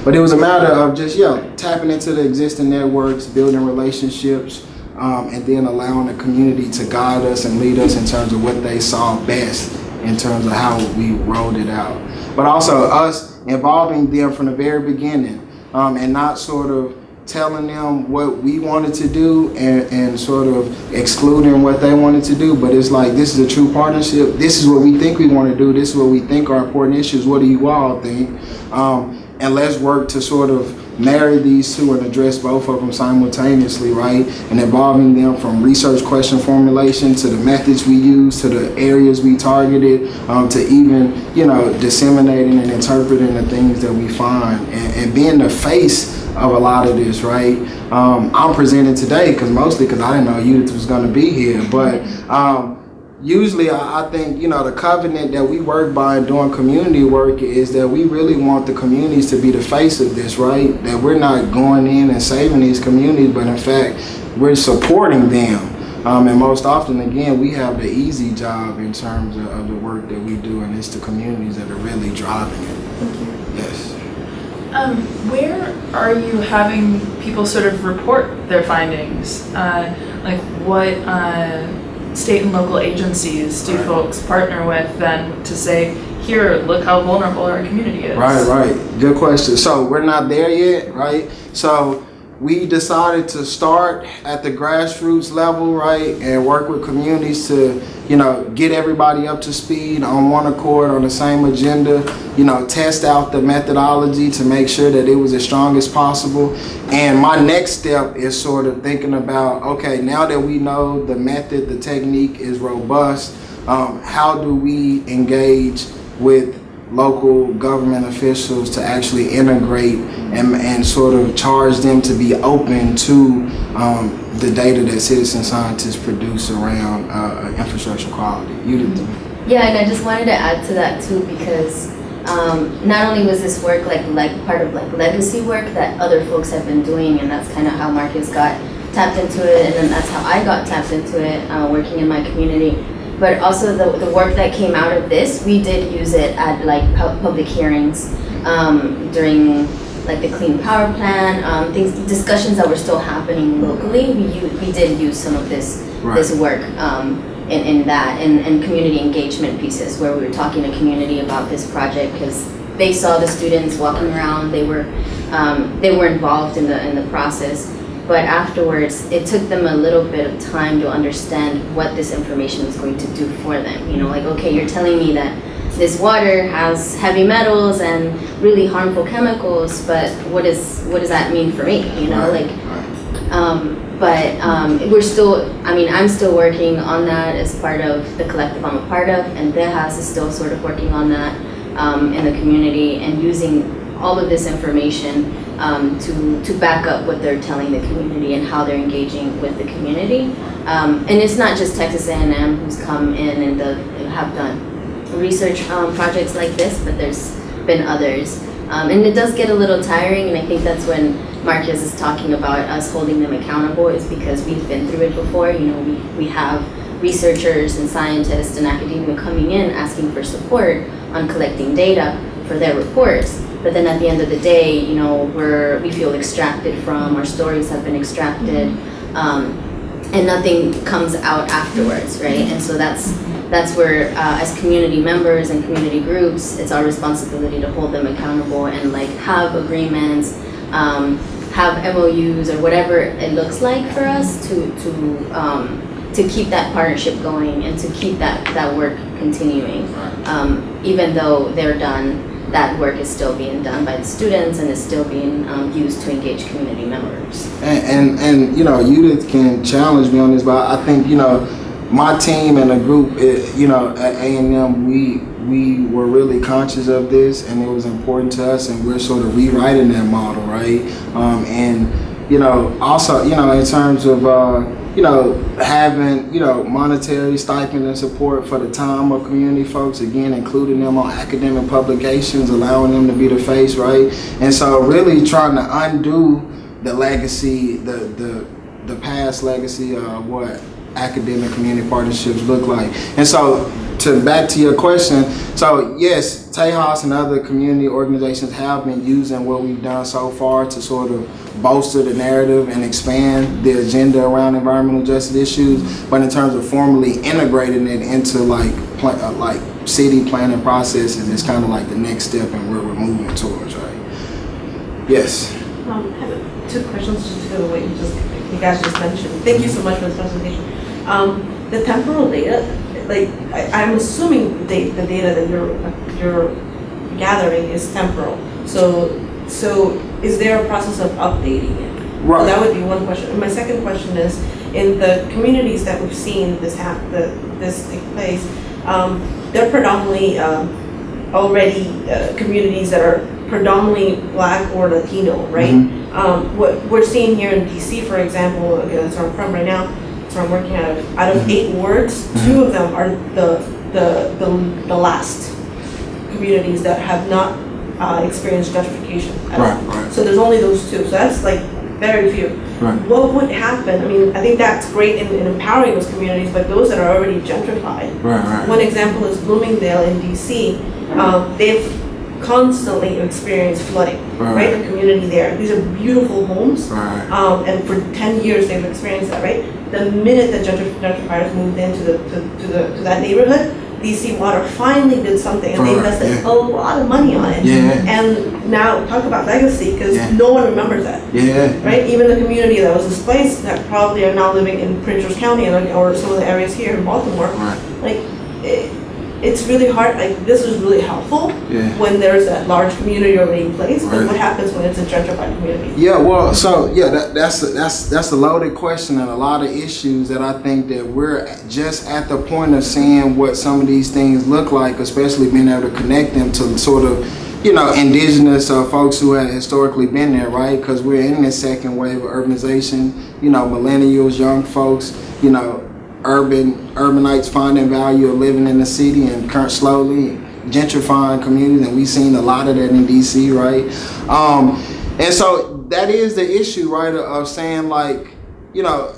But it was a matter of just, tapping into the existing networks, building relationships, and then allowing the community to guide us and lead us in terms of what they saw best in terms of how we rolled it out. But also us involving them from the very beginning, and not sort of telling them what we wanted to do and sort of excluding what they wanted to do. But it's like, this is a true partnership. This is what we think we want to do. This is what we think are important issues. What do you all think? And let's work to sort of marry these two and address both of them simultaneously, right? And involving them from research question formulation to the methods we use, to the areas we targeted, to even, disseminating and interpreting the things that we find and being the face of a lot of this, right? I'm presenting today mostly because I didn't know Judith was going to be here, but usually I think, the covenant that we work by in doing community work is that we really want the communities to be the face of this, right? That we're not going in and saving these communities, but in fact, we're supporting them. And most often, again, we have the easy job in terms of the work that we do, and it's the communities that are really driving it. Yes. Where are you having people sort of report their findings? Like what state and local agencies do folks partner with then to say, here, look how vulnerable our community is? Right. Good question. So we're not there yet, right? So we decided to start at the grassroots level, right, and work with communities to, get everybody up to speed on one accord, on the same agenda, test out the methodology to make sure that it was as strong as possible. And my next step is sort of thinking about, okay, now that we know the method, the technique is robust, how do we engage with local government officials to actually integrate and sort of charge them to be open to the data that citizen scientists produce around infrastructure quality. Yeah, and I just wanted to add to that too, because not only was this work like part of legacy work that other folks have been doing, and that's kind of how Marcus got tapped into it, and then that's how I got tapped into it, working in my community. But also the work that came out of this, we did use it at public hearings during the Clean Power Plan, discussions that were still happening locally. We did use some of this work in that and community engagement pieces where we were talking to community about this project because they saw the students walking around. They were involved in the process. But afterwards, it took them a little bit of time to understand what this information was going to do for them. Okay, you're telling me that this water has heavy metals and really harmful chemicals, but what does that mean for me? We're still, I'm still working on that as part of the collective I'm a part of, and Tejas is still sort of working on that in the community and using all of this information to back up what they're telling the community and how they're engaging with the community. And it's not just Texas A&M who's come in and have done research projects like this, but there's been others. And it does get a little tiring, and I think that's when Marcus is talking about us holding them accountable, is because we've been through it before. We have researchers and scientists and academia coming in asking for support on collecting data for their reports. But then at the end of the day, you know, we feel extracted from, our stories have been extracted, and nothing comes out afterwards, right? And so that's where, as community members and community groups, it's our responsibility to hold them accountable and like have agreements, have MOUs or whatever it looks like for us to keep that partnership going and to keep that work continuing. Even though they're done, that work is still being done by the students and is still being used to engage community members. And you know, Judith can challenge me on this, but I think, you know, my team and the group, you know, at A&M, we were really conscious of this, and it was important to us, and we're sort of rewriting that model, right? And you know, also, you know, in terms of you know, having, you know, monetary stipend and support for the time of community folks, again, including them on academic publications, allowing them to be the face, right? And so really trying to undo the legacy, the past legacy of what academic community partnerships look like. And so back to your question, so yes, Tejas and other community organizations have been using what we've done so far to sort of bolster the narrative and expand the agenda around environmental justice issues, but in terms of formally integrating it into like city planning processes, it's kind of like the next step and where we're moving towards, right? Yes. I have two questions just to go what you guys just mentioned. Thank you so much for this presentation. The temporal data, like I'm assuming the data that you're gathering is temporal. So is there a process of updating it? Right. So that would be one question. And my second question is, in the communities that we've seen this take place, they're predominantly already communities that are predominantly Black or Latino, right? Mm-hmm. What we're seeing here in DC, for example, again, that's where I'm from right now, that's where I'm working out of mm-hmm. 8 wards, mm-hmm. 2 of them are the last communities that have not experienced gentrification at all. Right. So there's only those 2, so that's like very few. Right. What would happen? I mean, I think that's great in empowering those communities, but those that are already gentrified. Right. One example is Bloomingdale in DC. They've constantly experienced flooding, right? The community there. These are beautiful homes, and for 10 years they've experienced that, right? The minute the gentrifiers moved into to that neighborhood, DC Water finally did something, and they invested a lot of money on it. And now talk about legacy, because no one remembers that. Right? Even the community that was displaced, that probably are now living in Prince George County or some of the areas here in Baltimore. Like it's really hard. Like this is really helpful when there's that large community already in place. But what happens when it's a gentrified community? Well, so that's a loaded question and a lot of issues that I think that we're just at the point of seeing what some of these things look like, especially being able to connect them to sort of, you know, indigenous folks who have historically been there, right? Because we're in this second wave of urbanization. You know, millennials, young folks, you know, urbanites finding value of living in the city and slowly gentrifying communities, and we've seen a lot of that in DC, right? And so that is the issue, right, of saying, like, you know,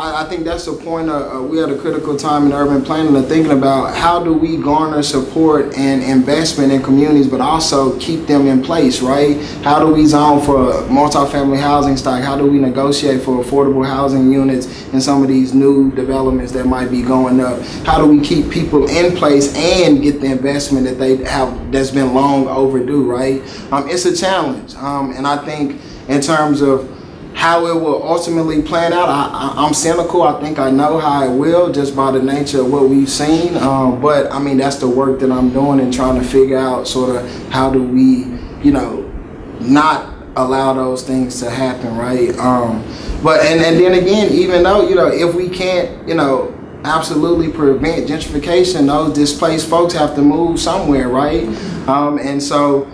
I think that's the point of we had a critical time in urban planning of thinking about how do we garner support and investment in communities, but also keep them in place, right? How do we zone for multifamily housing stock? How do we negotiate for affordable housing units in some of these new developments that might be going up? How do we keep people in place and get the investment that they have that's been long overdue, right? It's a challenge, and I think in terms of how it will ultimately plan out, I'm cynical. I think I know how it will just by the nature of what we've seen. But I mean, that's the work that I'm doing and trying to figure out sort of how do we, you know, not allow those things to happen, right? But and then again, even though, you know, if we can't, you know, absolutely prevent gentrification, those displaced folks have to move somewhere, right? And so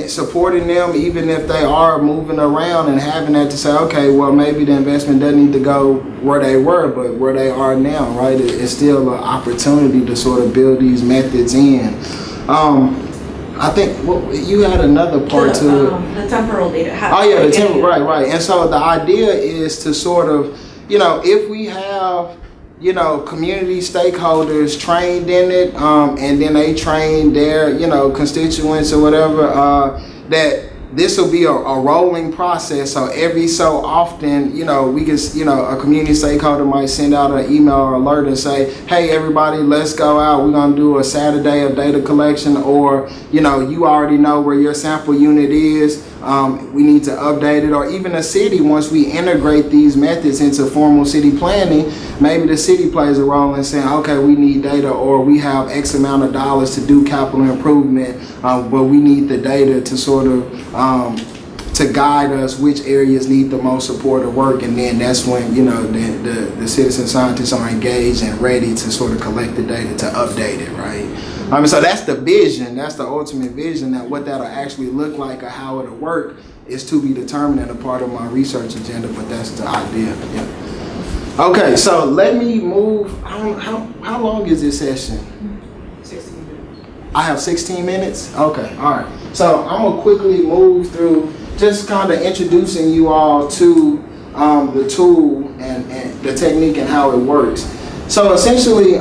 supporting them, even if they are moving around, and having that to say, okay, well, maybe the investment doesn't need to go where they were, but where they are now, right? It's still an opportunity to sort of build these methods in. I think you had another part to it. The temporal data. The temporal, right. And so the idea is to sort of, you know, if we have, community stakeholders trained in it, and then they train their, constituents or whatever, that this will be a rolling process. So every so often, we can, a community stakeholder might send out an email or alert and say, hey, everybody, let's go out. We're going to do a Saturday of data collection, or, you already know where your sample unit is. We need to update it, or even a city, once we integrate these methods into formal city planning, maybe the city plays a role in saying, okay, we need data, or we have X amount of dollars to do capital improvement, but we need the data to sort of to guide us which areas need the most support or work. And then that's when the citizen scientists are engaged and ready to sort of collect the data to update it, right? So that's the vision, that's the ultimate vision. That what that'll actually look like or how it'll work is to be determined and a part of my research agenda, but that's the idea. Yeah. Okay, so let me move. How long is this session? 16 minutes. I have 16 minutes? Okay, all right. So I'm gonna quickly move through just kind of introducing you all to the tool and the technique and how it works. So essentially,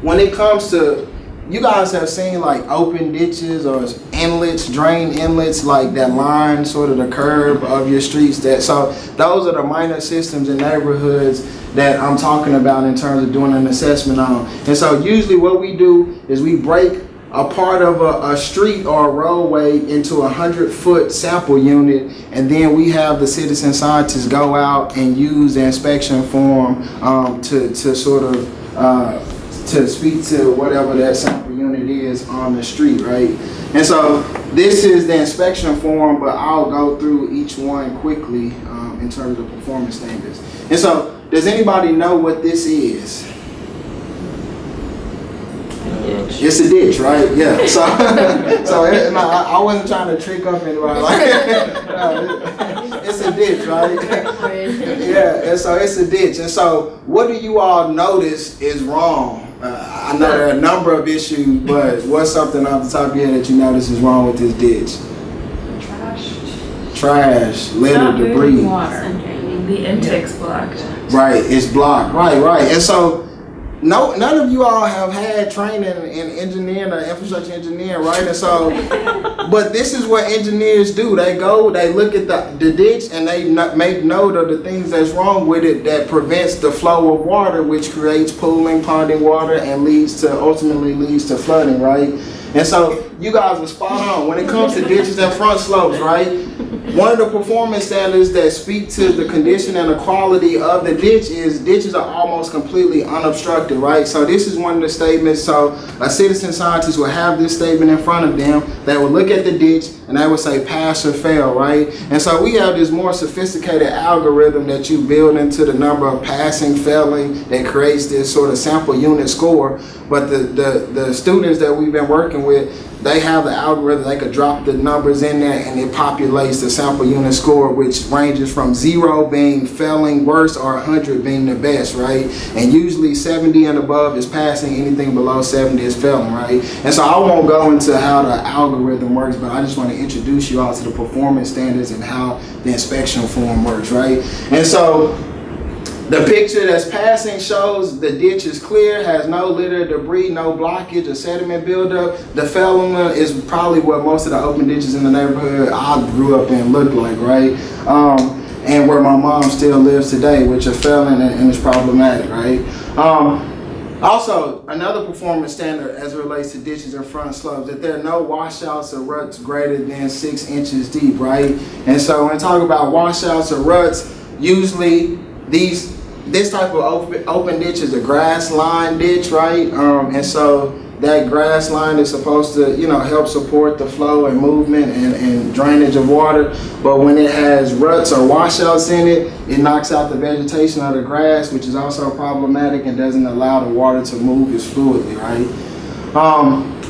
when it comes to, you guys have seen like open ditches or inlets, drain inlets, like that line sort of the curb of your streets. So those are the minor systems in neighborhoods that I'm talking about in terms of doing an assessment on. And so usually what we do is we break a part of a street or a roadway into a 100-foot sample unit, and then we have the citizen scientists go out and use the inspection form to sort of to speak to whatever that sample unit is on the street, right? And so this is the inspection form, but I'll go through each one quickly in terms of performance standards. And so, does anybody know what this is? It's a ditch, right? Yeah. So, I wasn't trying to trick up anybody. It's a ditch, right? Yeah. And so it's a ditch. And so, what do you all notice is wrong? I know there are a number of issues, but what's something off the top of your head that you notice is wrong with this ditch? Trash, litter, debris. Water. The intake's blocked. Right, it's blocked. Right. And so, none of you all have had training in engineering or infrastructure engineering, right? And so, but this is what engineers do. They go, they look at the ditch, and they make note of the things that's wrong with it that prevents the flow of water, which creates pooling, ponding water, and ultimately leads to flooding, right? And so you guys are spot on. When it comes to ditches and front slopes, right? One of the performance standards that speak to the condition and the quality of the ditch is ditches are almost completely unobstructed, right? So this is one of the statements. So a citizen scientist will have this statement in front of them. They will look at the ditch and they will say pass or fail, right? And so we have this more sophisticated algorithm that you build into the number of passing, failing, that creates this sort of sample unit score. But the students that we've been working with, they have the algorithm. They could drop the numbers in there and it populates the sample unit score, which ranges from 0 being failing worst or 100 being the best, right? And usually 70 and above is passing, anything below 70 is failing, right? And so I won't go into how the algorithm works, but I just want to introduce you all to the performance standards and how the inspection form works, right? And so the picture that's passing shows the ditch is clear, has no litter, debris, no blockage or sediment buildup. The failing is probably what most of the open ditches in the neighborhood I grew up in looked like, right? And where my mom still lives today, which are failing and is problematic, right? Also, another performance standard as it relates to ditches and front slopes, that there are no washouts or ruts greater than 6 inches deep, right? And so when I talk about washouts or ruts, usually this type of open ditch is a grass line ditch, right? And so that grass line is supposed to, help support the flow and movement and drainage of water. But when it has ruts or washouts in it, it knocks out the vegetation of the grass, which is also problematic and doesn't allow the water to move as fluidly, right?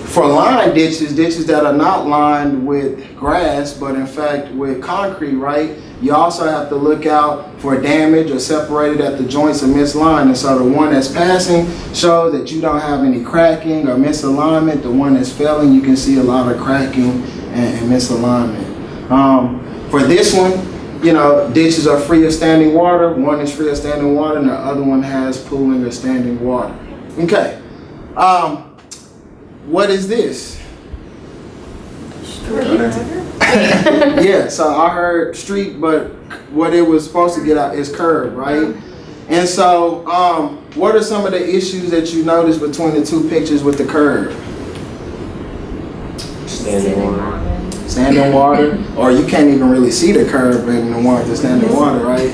For line ditches that are not lined with grass, but in fact with concrete, right? You also have to look out for damage or separated at the joints or misaligned. And so the one that's passing shows that you don't have any cracking or misalignment. The one that's failing, you can see a lot of cracking and misalignment. For this one, ditches are free of standing water. One is free of standing water, and the other one has pooling or standing water. Okay. What is this? Yeah, so I heard street, but what it was supposed to get out is curb, right? And so, what are some of the issues that you noticed between the two pictures with the curb? Standing water, or you can't even really see the curb in the one with the standing water, right?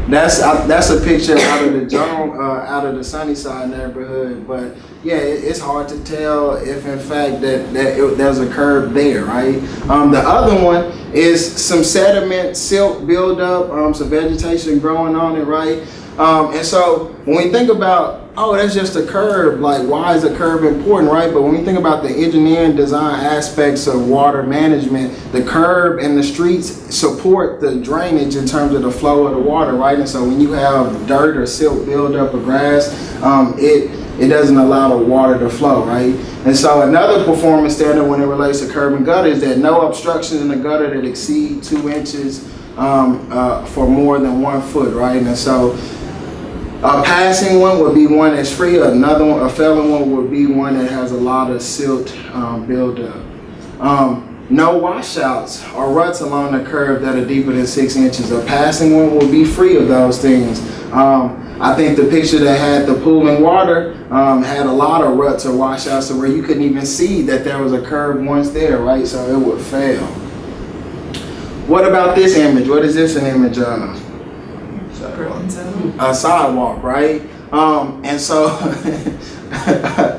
That's a picture out of the out of the Sunnyside neighborhood, but yeah, it's hard to tell if in fact there's a curb there, right? The other one is some sediment, silt buildup, some vegetation growing on it, right? And so when we think about, oh, that's just a curb, like why is a curb important, right? But when we think about the engineering design aspects of water management, the curb and the streets support the drainage in terms of the flow of the water, right? And so when you have dirt or silt buildup or grass, it doesn't allow the water to flow, right? And so another performance standard when it relates to curb and gutter is that no obstructions in the gutter that exceed 2 inches for more than 1 foot, right? And so a passing one would be one that's free. Another one, a failing one, would be one that has a lot of silt buildup. No washouts or ruts along the curb that are deeper than 6 inches. A passing one will be free of those things. I think the picture that had the pooling water had a lot of ruts or washouts to where you couldn't even see that there was a curb once there, right? So it would fail. What about this image? What is this an image of? A sidewalk, right? And so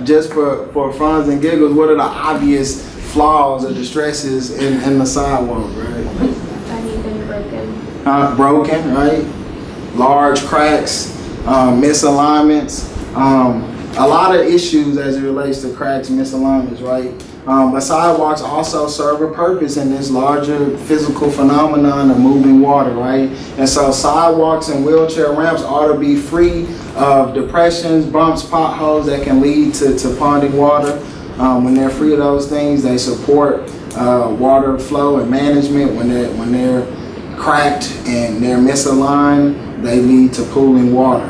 just for funs and giggles, what are the obvious flaws or distresses in the sidewalk, right? Uneven, broken. Broken, right? Large cracks, misalignments, a lot of issues as it relates to cracks and misalignments, right? But sidewalks also serve a purpose in this larger physical phenomenon of moving water, right? And so sidewalks and wheelchair ramps ought to be free of depressions, bumps, potholes that can lead to ponding water. When they're free of those things, they support water flow and management. When they're cracked and they're misaligned, they lead to pooling water.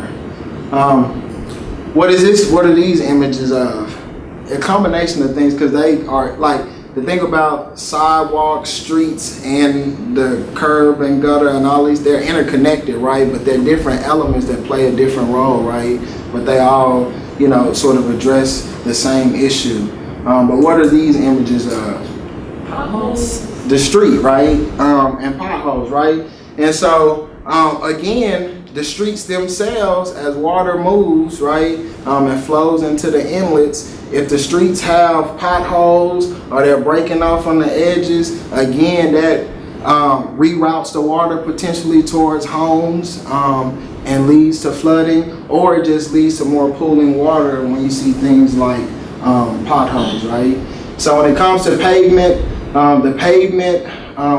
What is this? What are these images of? A combination of things, because they are like, to think about sidewalks, streets, and the curb and gutter and all these, they're interconnected, right? But they're different elements that play a different role, right? But they all, sort of address the same issue. But what are these images of? Potholes. The street, right? And potholes, right? And so, again, the streets themselves, as water moves, right, and flows into the inlets, if the streets have potholes or they're breaking off on the edges, again, that reroutes the water potentially towards homes and leads to flooding, or it just leads to more pooling water when you see things like potholes, right? So when it comes to pavement, the pavement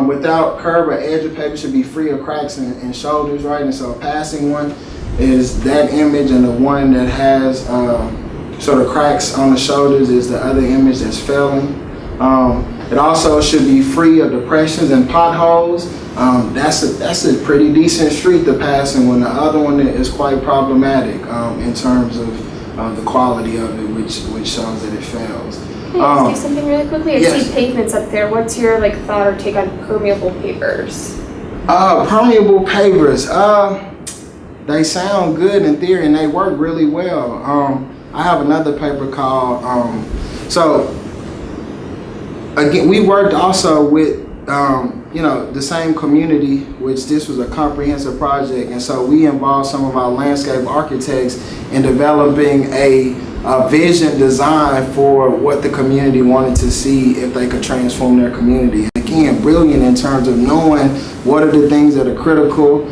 without curb or edge of pavement should be free of cracks and shoulders, right? And so a passing one is that image, and the one that has sort of cracks on the shoulders is the other image that's failing. It also should be free of depressions and potholes. That's a pretty decent street to pass in, when the other one is quite problematic in terms of the quality of it, which shows that it fails. Can I ask you something really quickly? I yes. see pavements up there. What's your thought or take on permeable pavers? Permeable pavers. They sound good in theory and they work really well. I have another paper called, so again, we worked also with, the same community, which this was a comprehensive project. And so we involved some of our landscape architects in developing a vision design for what the community wanted to see if they could transform their community. And again, brilliant in terms of knowing what are the things that are critical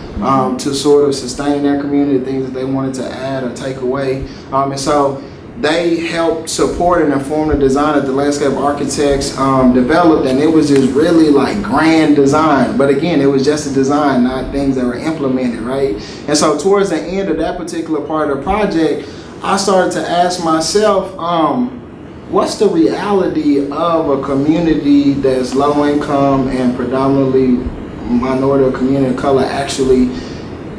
to sort of sustain their community, things that they wanted to add or take away. And so they helped support and inform the design that the landscape architects developed, and it was just really like grand design. But again, it was just a design, not things that were implemented, right? And so towards the end of that particular part of the project, I started to ask myself, what's the reality of a community that's low income and predominantly minority or community of color actually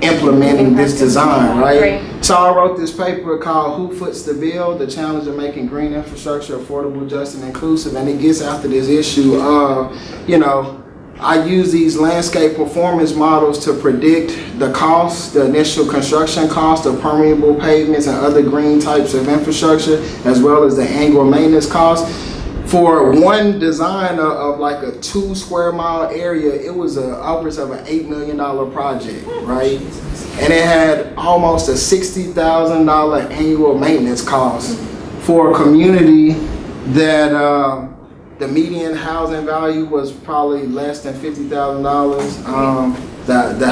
implementing this design, right? So I wrote this paper called Who Foots the Bill? The Challenge of Making Green Infrastructure Affordable, Just, and Inclusive. And it gets after this issue of, you know, I use these landscape performance models to predict the cost, the initial construction cost of permeable pavements and other green types of infrastructure, as well as the annual maintenance cost. For one design of like a 2 square mile area, it was upwards of an $8 million project, right? And it had almost a $60,000 annual maintenance cost for a community that the median housing value was probably less than $50,000. The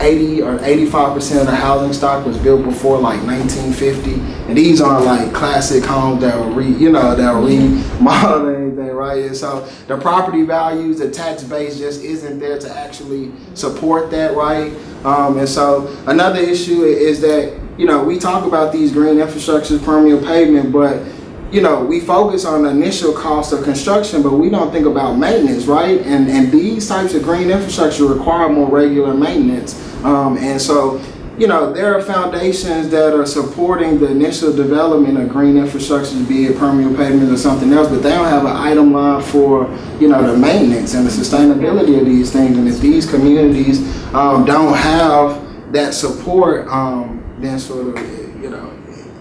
80 or 85% of the housing stock was built before like 1950, and these aren't like classic homes that were remodeled or anything, right? And so the property values, the tax base just isn't there to actually support that, right? And so another issue is that, you know, we talk about these green infrastructures, permeable pavement, but you know, we focus on the initial cost of construction, but we don't think about maintenance, right? And these types of green infrastructure require more regular maintenance. And so, you know, there are foundations that are supporting the initial development of green infrastructure, be it permeable pavement or something else, but they don't have an item line for, you know, the maintenance and the sustainability of these things. And if these communities don't have that support, then sort of, you know,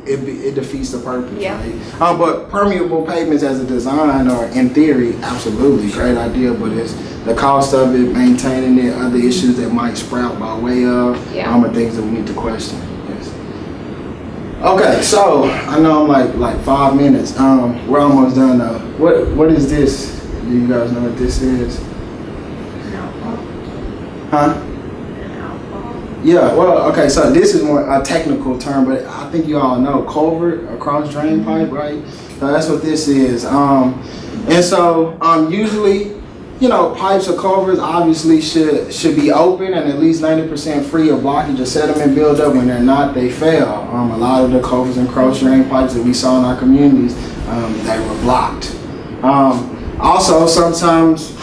it defeats the purpose, right? But permeable pavements as a design are, in theory, absolutely great idea, but it's the cost of it, maintaining it, other issues that might sprout by way of, are things that we need to question. Yes. Okay, so I know I'm like 5 minutes. We're almost done though. What is this? Do you guys know what this is? Huh? Yeah, well, okay, so this is more a technical term, but I think you all know culvert or cross drain pipe, right? So that's what this is. And so usually, you know, pipes or culverts obviously should be open and at least 90% free of blockage or sediment buildup. When they're not, they fail. A lot of the culverts and cross drain pipes that we saw in our communities, they were blocked. Also, sometimes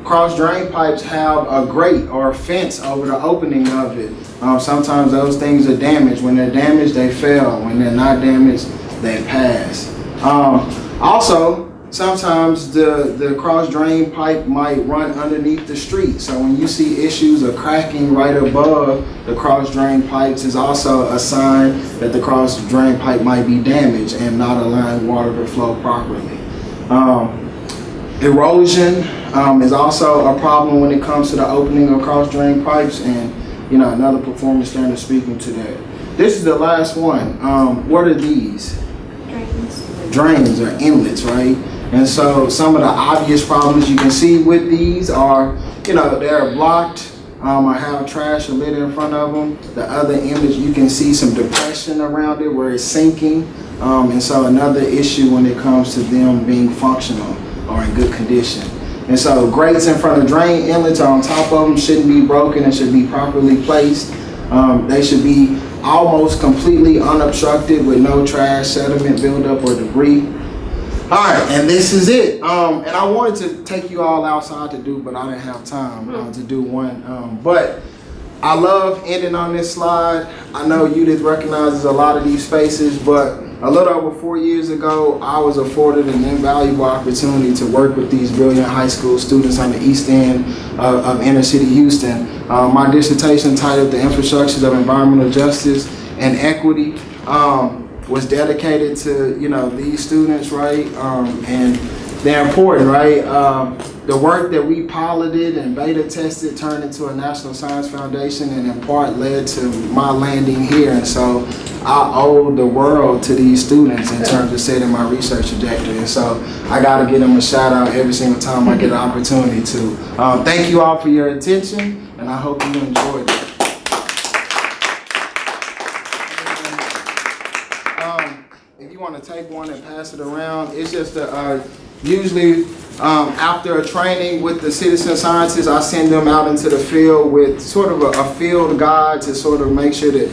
cross drain pipes have a grate or a fence over the opening of it. Sometimes those things are damaged. When they're damaged, they fail. When they're not damaged, they pass. Also, sometimes the cross drain pipe might run underneath the street. So when you see issues of cracking right above the cross drain pipes, is also a sign that the cross drain pipe might be damaged and not allowing water to flow properly. Erosion is also a problem when it comes to the opening of cross drain pipes, and you know, another performance standard speaking to that. This is the last one. What are these? Drains or inlets, right? And so some of the obvious problems you can see with these are, you know, they're blocked or have trash or litter in front of them. The other image, you can see some depression around it where it's sinking. And so another issue when it comes to them being functional or in good condition. And so grates in front of drain inlets or on top of them shouldn't be broken and should be properly placed. They should be almost completely unobstructed with no trash, sediment buildup, or debris. All right, and this is it. And I wanted to take you all outside to do, but I didn't have time to do one. But I love ending on this slide. I know Judith recognizes a lot of these spaces, but a little over 4 years ago, I was afforded an invaluable opportunity to work with these brilliant high school students on the east end of inner city Houston. My dissertation titled The Infrastructures of Environmental Justice and Equity was dedicated to, you know, these students, right? And they're important, right? The work that we piloted and beta tested turned into a National Science Foundation, and in part led to my landing here. And so I owe the world to these students in terms of setting my research trajectory. And so I got to give them a shout out every single time I get an opportunity to. Thank you all for your attention, and I hope you enjoyed it. If you want to take one and pass it around, it's just usually after a training with the citizen scientists, I send them out into the field with sort of a field guide to sort of make sure that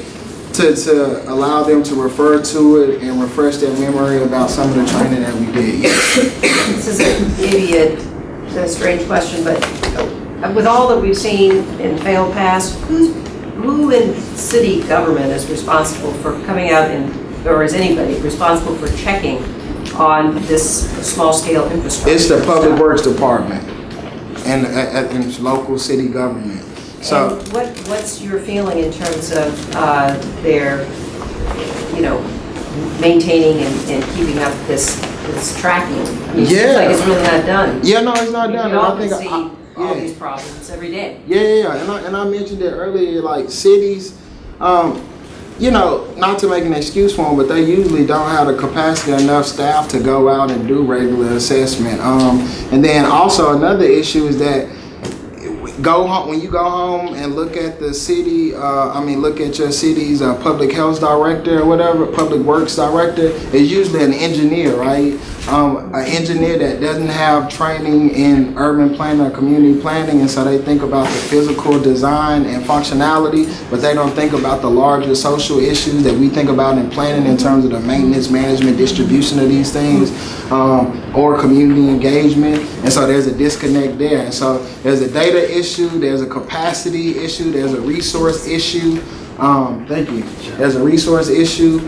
to allow them to refer to it and refresh their memory about some of the training that we did. This is maybe a strange question, but with all that we've seen in failed past, who in city government is responsible for coming out and, or is anybody responsible for checking on this small-scale infrastructure? It's the Public Works Department and local city government. So and what's your feeling in terms of their, maintaining and keeping up this tracking? I mean, it seems like it's really not done. Yeah, no, it's not done. We all I think see all these problems every day. Yeah. And I mentioned it earlier, like cities, not to make an excuse for them, but they usually don't have the capacity enough staff to go out and do regular assessment. And then also another issue is that when you go home and look at the city, look at your city's public health director or whatever, public works director, is usually an engineer, right? An engineer that doesn't have training in urban planning or community planning, and so they think about the physical design and functionality, but they don't think about the larger social issues that we think about in planning in terms of the maintenance, management, distribution of these things, or community engagement. And so there's a disconnect there. And so there's a data issue, there's a capacity issue, there's a resource issue. Thank you. There's a resource issue.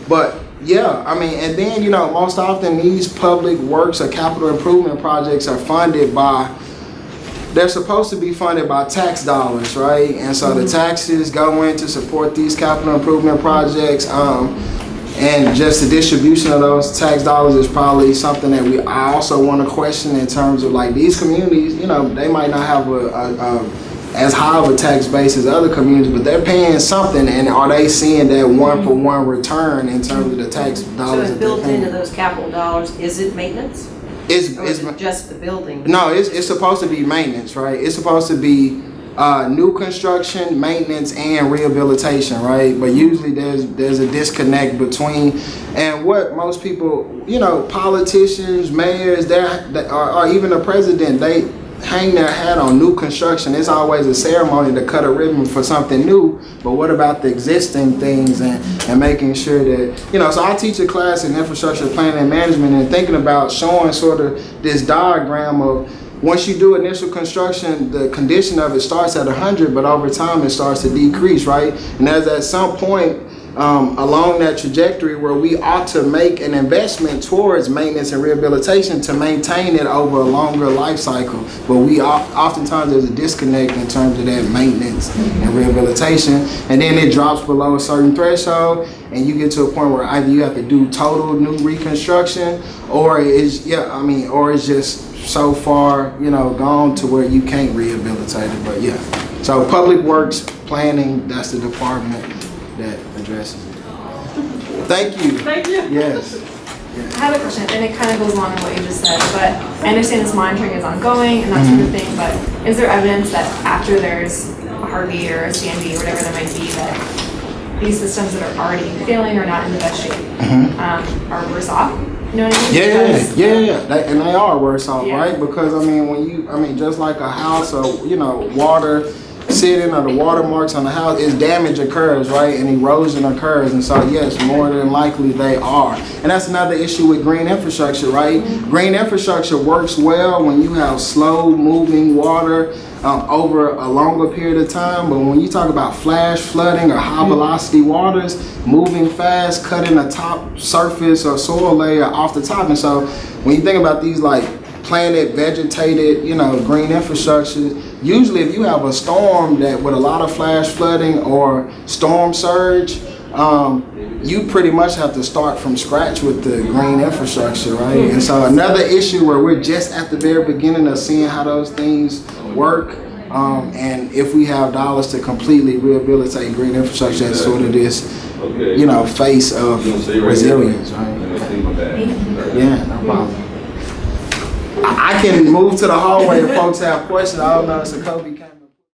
But yeah, and then, most often these public works or capital improvement projects are they're supposed to be funded by tax dollars, right? And so the taxes go in to support these capital improvement projects. And just the distribution of those tax dollars is probably something that I also want to question in terms of like these communities, they might not have as high of a tax base as other communities, but they're paying something, and are they seeing that one-for-one return in terms of the tax dollars? So it's built into those capital dollars, is it maintenance? Or is it just the building? No, it's supposed to be maintenance, right? It's supposed to be new construction, maintenance, and rehabilitation, right? But usually there's a disconnect between, and what most people, politicians, mayors, or even the president, they hang their hat on new construction. It's always a ceremony to cut a ribbon for something new, but what about the existing things and making sure that, so I teach a class in infrastructure planning and management, and thinking about showing sort of this diagram of once you do initial construction, the condition of it starts at 100, but over time it starts to decrease, right? And there's at some point along that trajectory where we ought to make an investment towards maintenance and rehabilitation to maintain it over a longer life cycle. But oftentimes there's a disconnect in terms of that maintenance and rehabilitation, and then it drops below a certain threshold, and you get to a point where either you have to do total new reconstruction, or it's just so far, gone to where you can't rehabilitate it. But yeah, so public works planning, that's the department that addresses it. Thank you. Thank you. Yes. I have a question, and it kind of goes along with what you just said, but I understand this monitoring is ongoing and that sort of thing, but is there evidence that after there's a Harvey or a Sandy or whatever there might be, that these systems that are already failing or not in the best shape are worse off? You know what I mean? Yeah. And they are worse off, Yeah. right? Because just like a house or water sitting or the watermarks on the house, damage occurs, right? And erosion occurs, and so yes, more than likely they are. And that's another issue with green infrastructure, right? Green infrastructure works well when you have slow moving water over a longer period of time, but when you talk about flash flooding or high velocity waters moving fast, cutting a top surface or soil layer off the top, and so when you think about these like planted, vegetated, green infrastructure, usually if you have a storm that with a lot of flash flooding or storm surge, you pretty much have to start from scratch with the green infrastructure, right? And so another issue where we're just at the very beginning of seeing how those things work, and if we have dollars to completely rehabilitate green infrastructure as sort of this, face of resilience, right? Yeah, no problem. I can move to the hallway if folks have questions. I don't know, it's a Kobe camera.